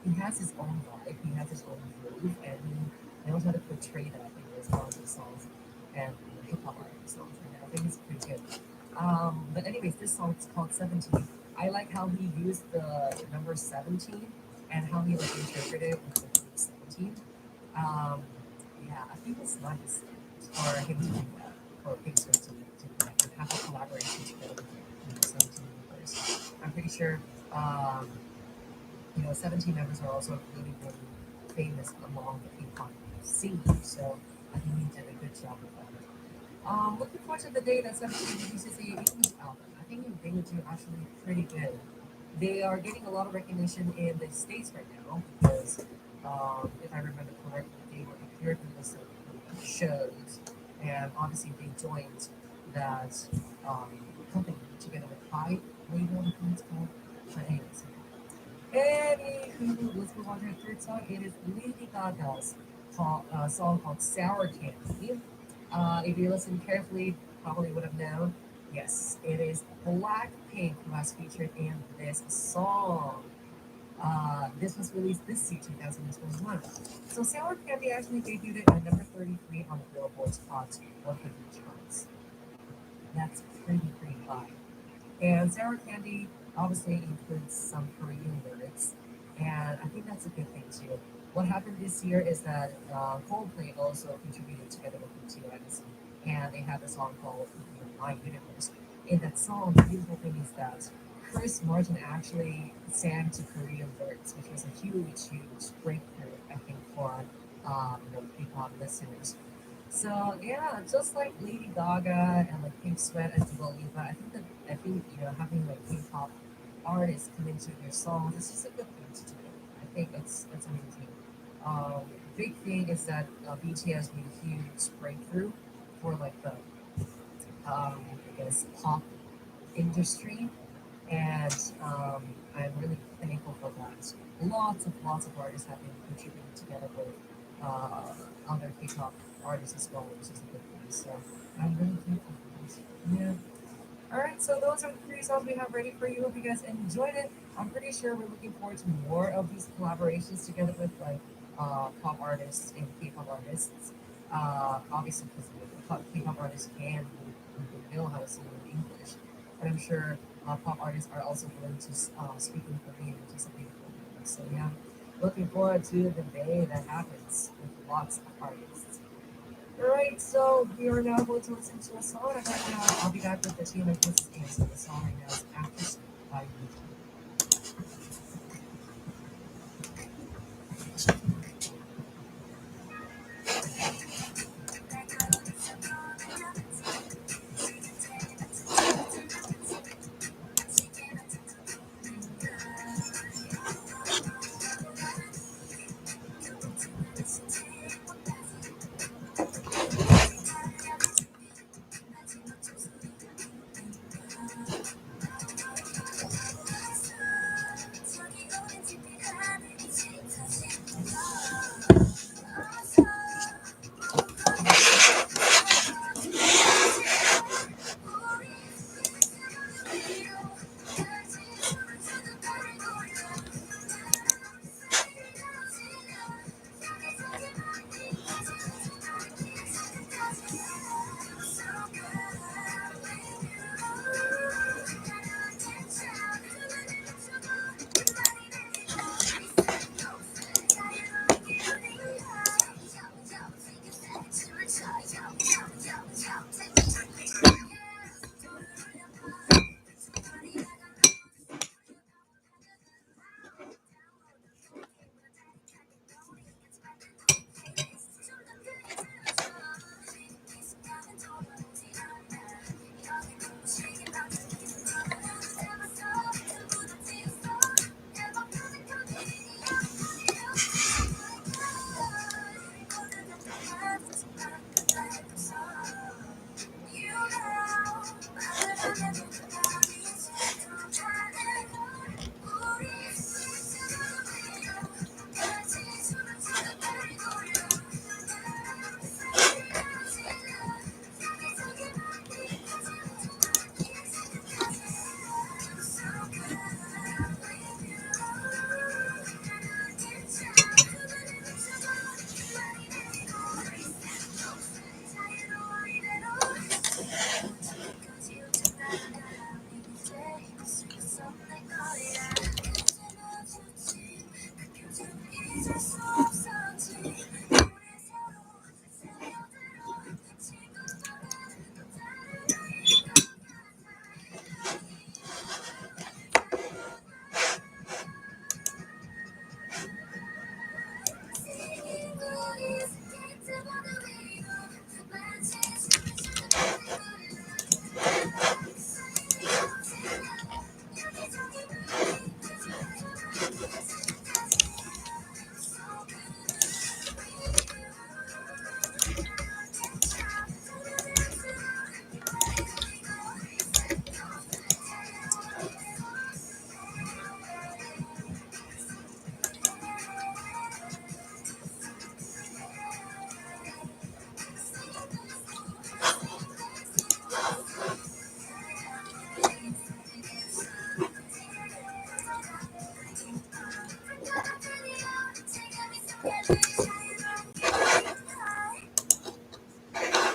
he has his own vibe, he has his own groove, and he knows how to portray that in his R&B songs and hip hop R&B songs. And I think it's pretty good. But anyways, this song is called 17. I like how he used the number 17 and how he like interpreted it with the number 17. Um, yeah, I think it's nice for him to do that, for Pixar to like, have a collaboration together with 17 members. I'm pretty sure 17 members are also really, really famous among the K-pop scene, so I think he did a good job with that. Looking forward to the day that 17 releases a English album. I think they would do actually pretty good. They are getting a lot of recognition in the States right now because, if I remember correctly, they were appeared in some shows, and obviously they joined that company together with Hype label, I think it's called. But anyways, anywho, let's move on to the third song. It is Lady Gaga's song called Sour Candy. If you listen carefully, probably would have known. Yes, it is Blackpink who has featured in this song. This was released this year, 2021. So Sour Candy actually debuted at number 33 on the Billboard's Hot 100 charts. That's pretty high. And Sour Candy obviously includes some Korean lyrics, and I think that's a good thing too. What happened this year is that Coldplay also contributed together with BTS, and they had a song called My Universe. In that song, the beautiful thing is that Chris Martin actually sang to Korean lyrics, which was a huge breakthrough, I think, for K-pop listeners. So yeah, just like Lady Gaga and like Pink Sweat and Dua Lipa, I think having like K-pop artists come into their songs, it's just a good thing. I think that's amazing. Um, Big thing is that BTS made a huge breakthrough for like the I guess pop industry, and I'm really thankful for that. Lots of artists have been contributing together with uh, other K-pop artists as well, which is a good thing. So I'm really thankful for this. Yeah. All right, so those are the three songs we have ready for you. Hope you guys enjoyed it. I'm pretty sure we're looking forward to more of these collaborations together with like pop artists and K-pop artists. Obviously, because K-pop artists can they know how to sing in English, but I'm sure pop artists are also willing to speak in Korean, which is a beautiful thing. So yeah, looking forward to the day that happens with lots of artists. Alright, so we are now going to listen to a song. I'll be back with the team of this and so the song right now is After School by YouTube.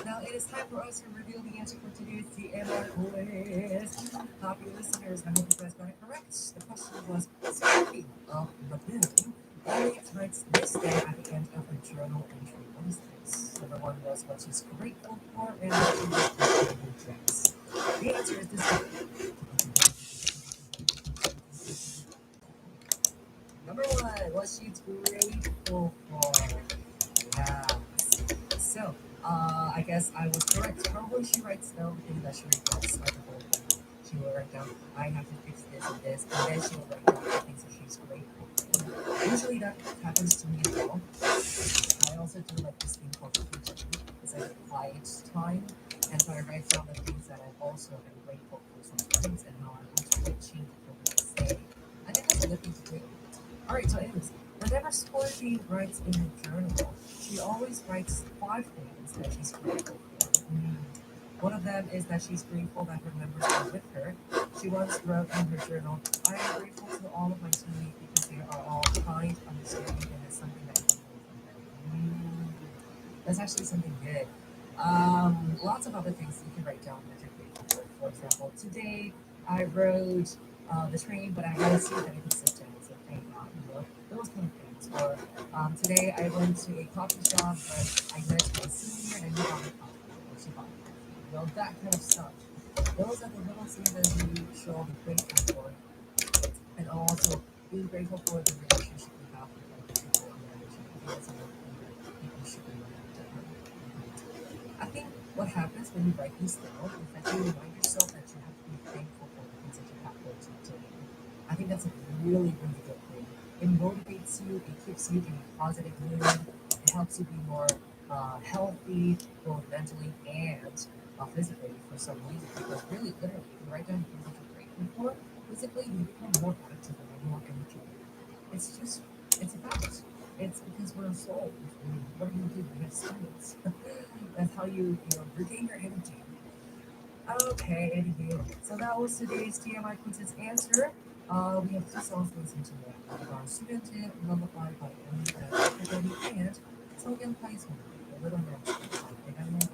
Now it is time for us to reveal the answer for today's TMR quiz. Happy listeners, I hope you guys got it correct. The question was, speaking of the moon, Elliot writes this day at the end of a journal entry. What is this? Number one was what she's grateful for, and what she was grateful for. The answer is this. Number one, what she's grateful for. Yeah. So, I guess I was correct. Probably she writes down things that she regrets, like the whole thing. She will write down, I have to fix this and this, and then she will write down the things that she's grateful for. Usually that happens to me as well. I also do like this thing called teaching. It's like a quiet time, and so I write down the things that I've also been grateful for some things and how I want to really change it for the next day. I think that's a good thing to do. All right, so anyways, whenever Scorpio writes in her journal, she always writes five things that she's grateful for. One of them is that she's grateful that her members are with her. She once wrote in her journal, I am grateful to all of my teammates because they are all kind, understanding, and it's something that I can learn from them. That's actually something good. Lots of other things you can write down that you're grateful for. For example, today I rode the train, but I had a seat that I could sit down, so thank God, those kind of things. Or today I went to a coffee shop, but I met my senior and he bought me coffee, or she bought me coffee. That kind of stuff. Those are the little things that you should all be grateful for, and also being grateful for the relationship you have with other people in your relationship. I think that's another thing that people should be reminded of. I think what happens when you write these down is that you remind yourself that you have to be thankful for the things that you have for today. I think that's a really, really good thing. It motivates you, it keeps you in a positive mood, it helps you be more healthy, both mentally and physically for some reason. Because really, literally, if you write down the things that you're grateful for, physically you become more active and more energy. It's just, it's a fact. It's because we're souls. What do you do? We have spirits. That's how regain your energy. Okay, anyway. So that was today's TMI quizzes answer. We have two songs to listen to now. We have our student tip, Lullaby by Emily and Token Placement, The Little Mansion by Emily.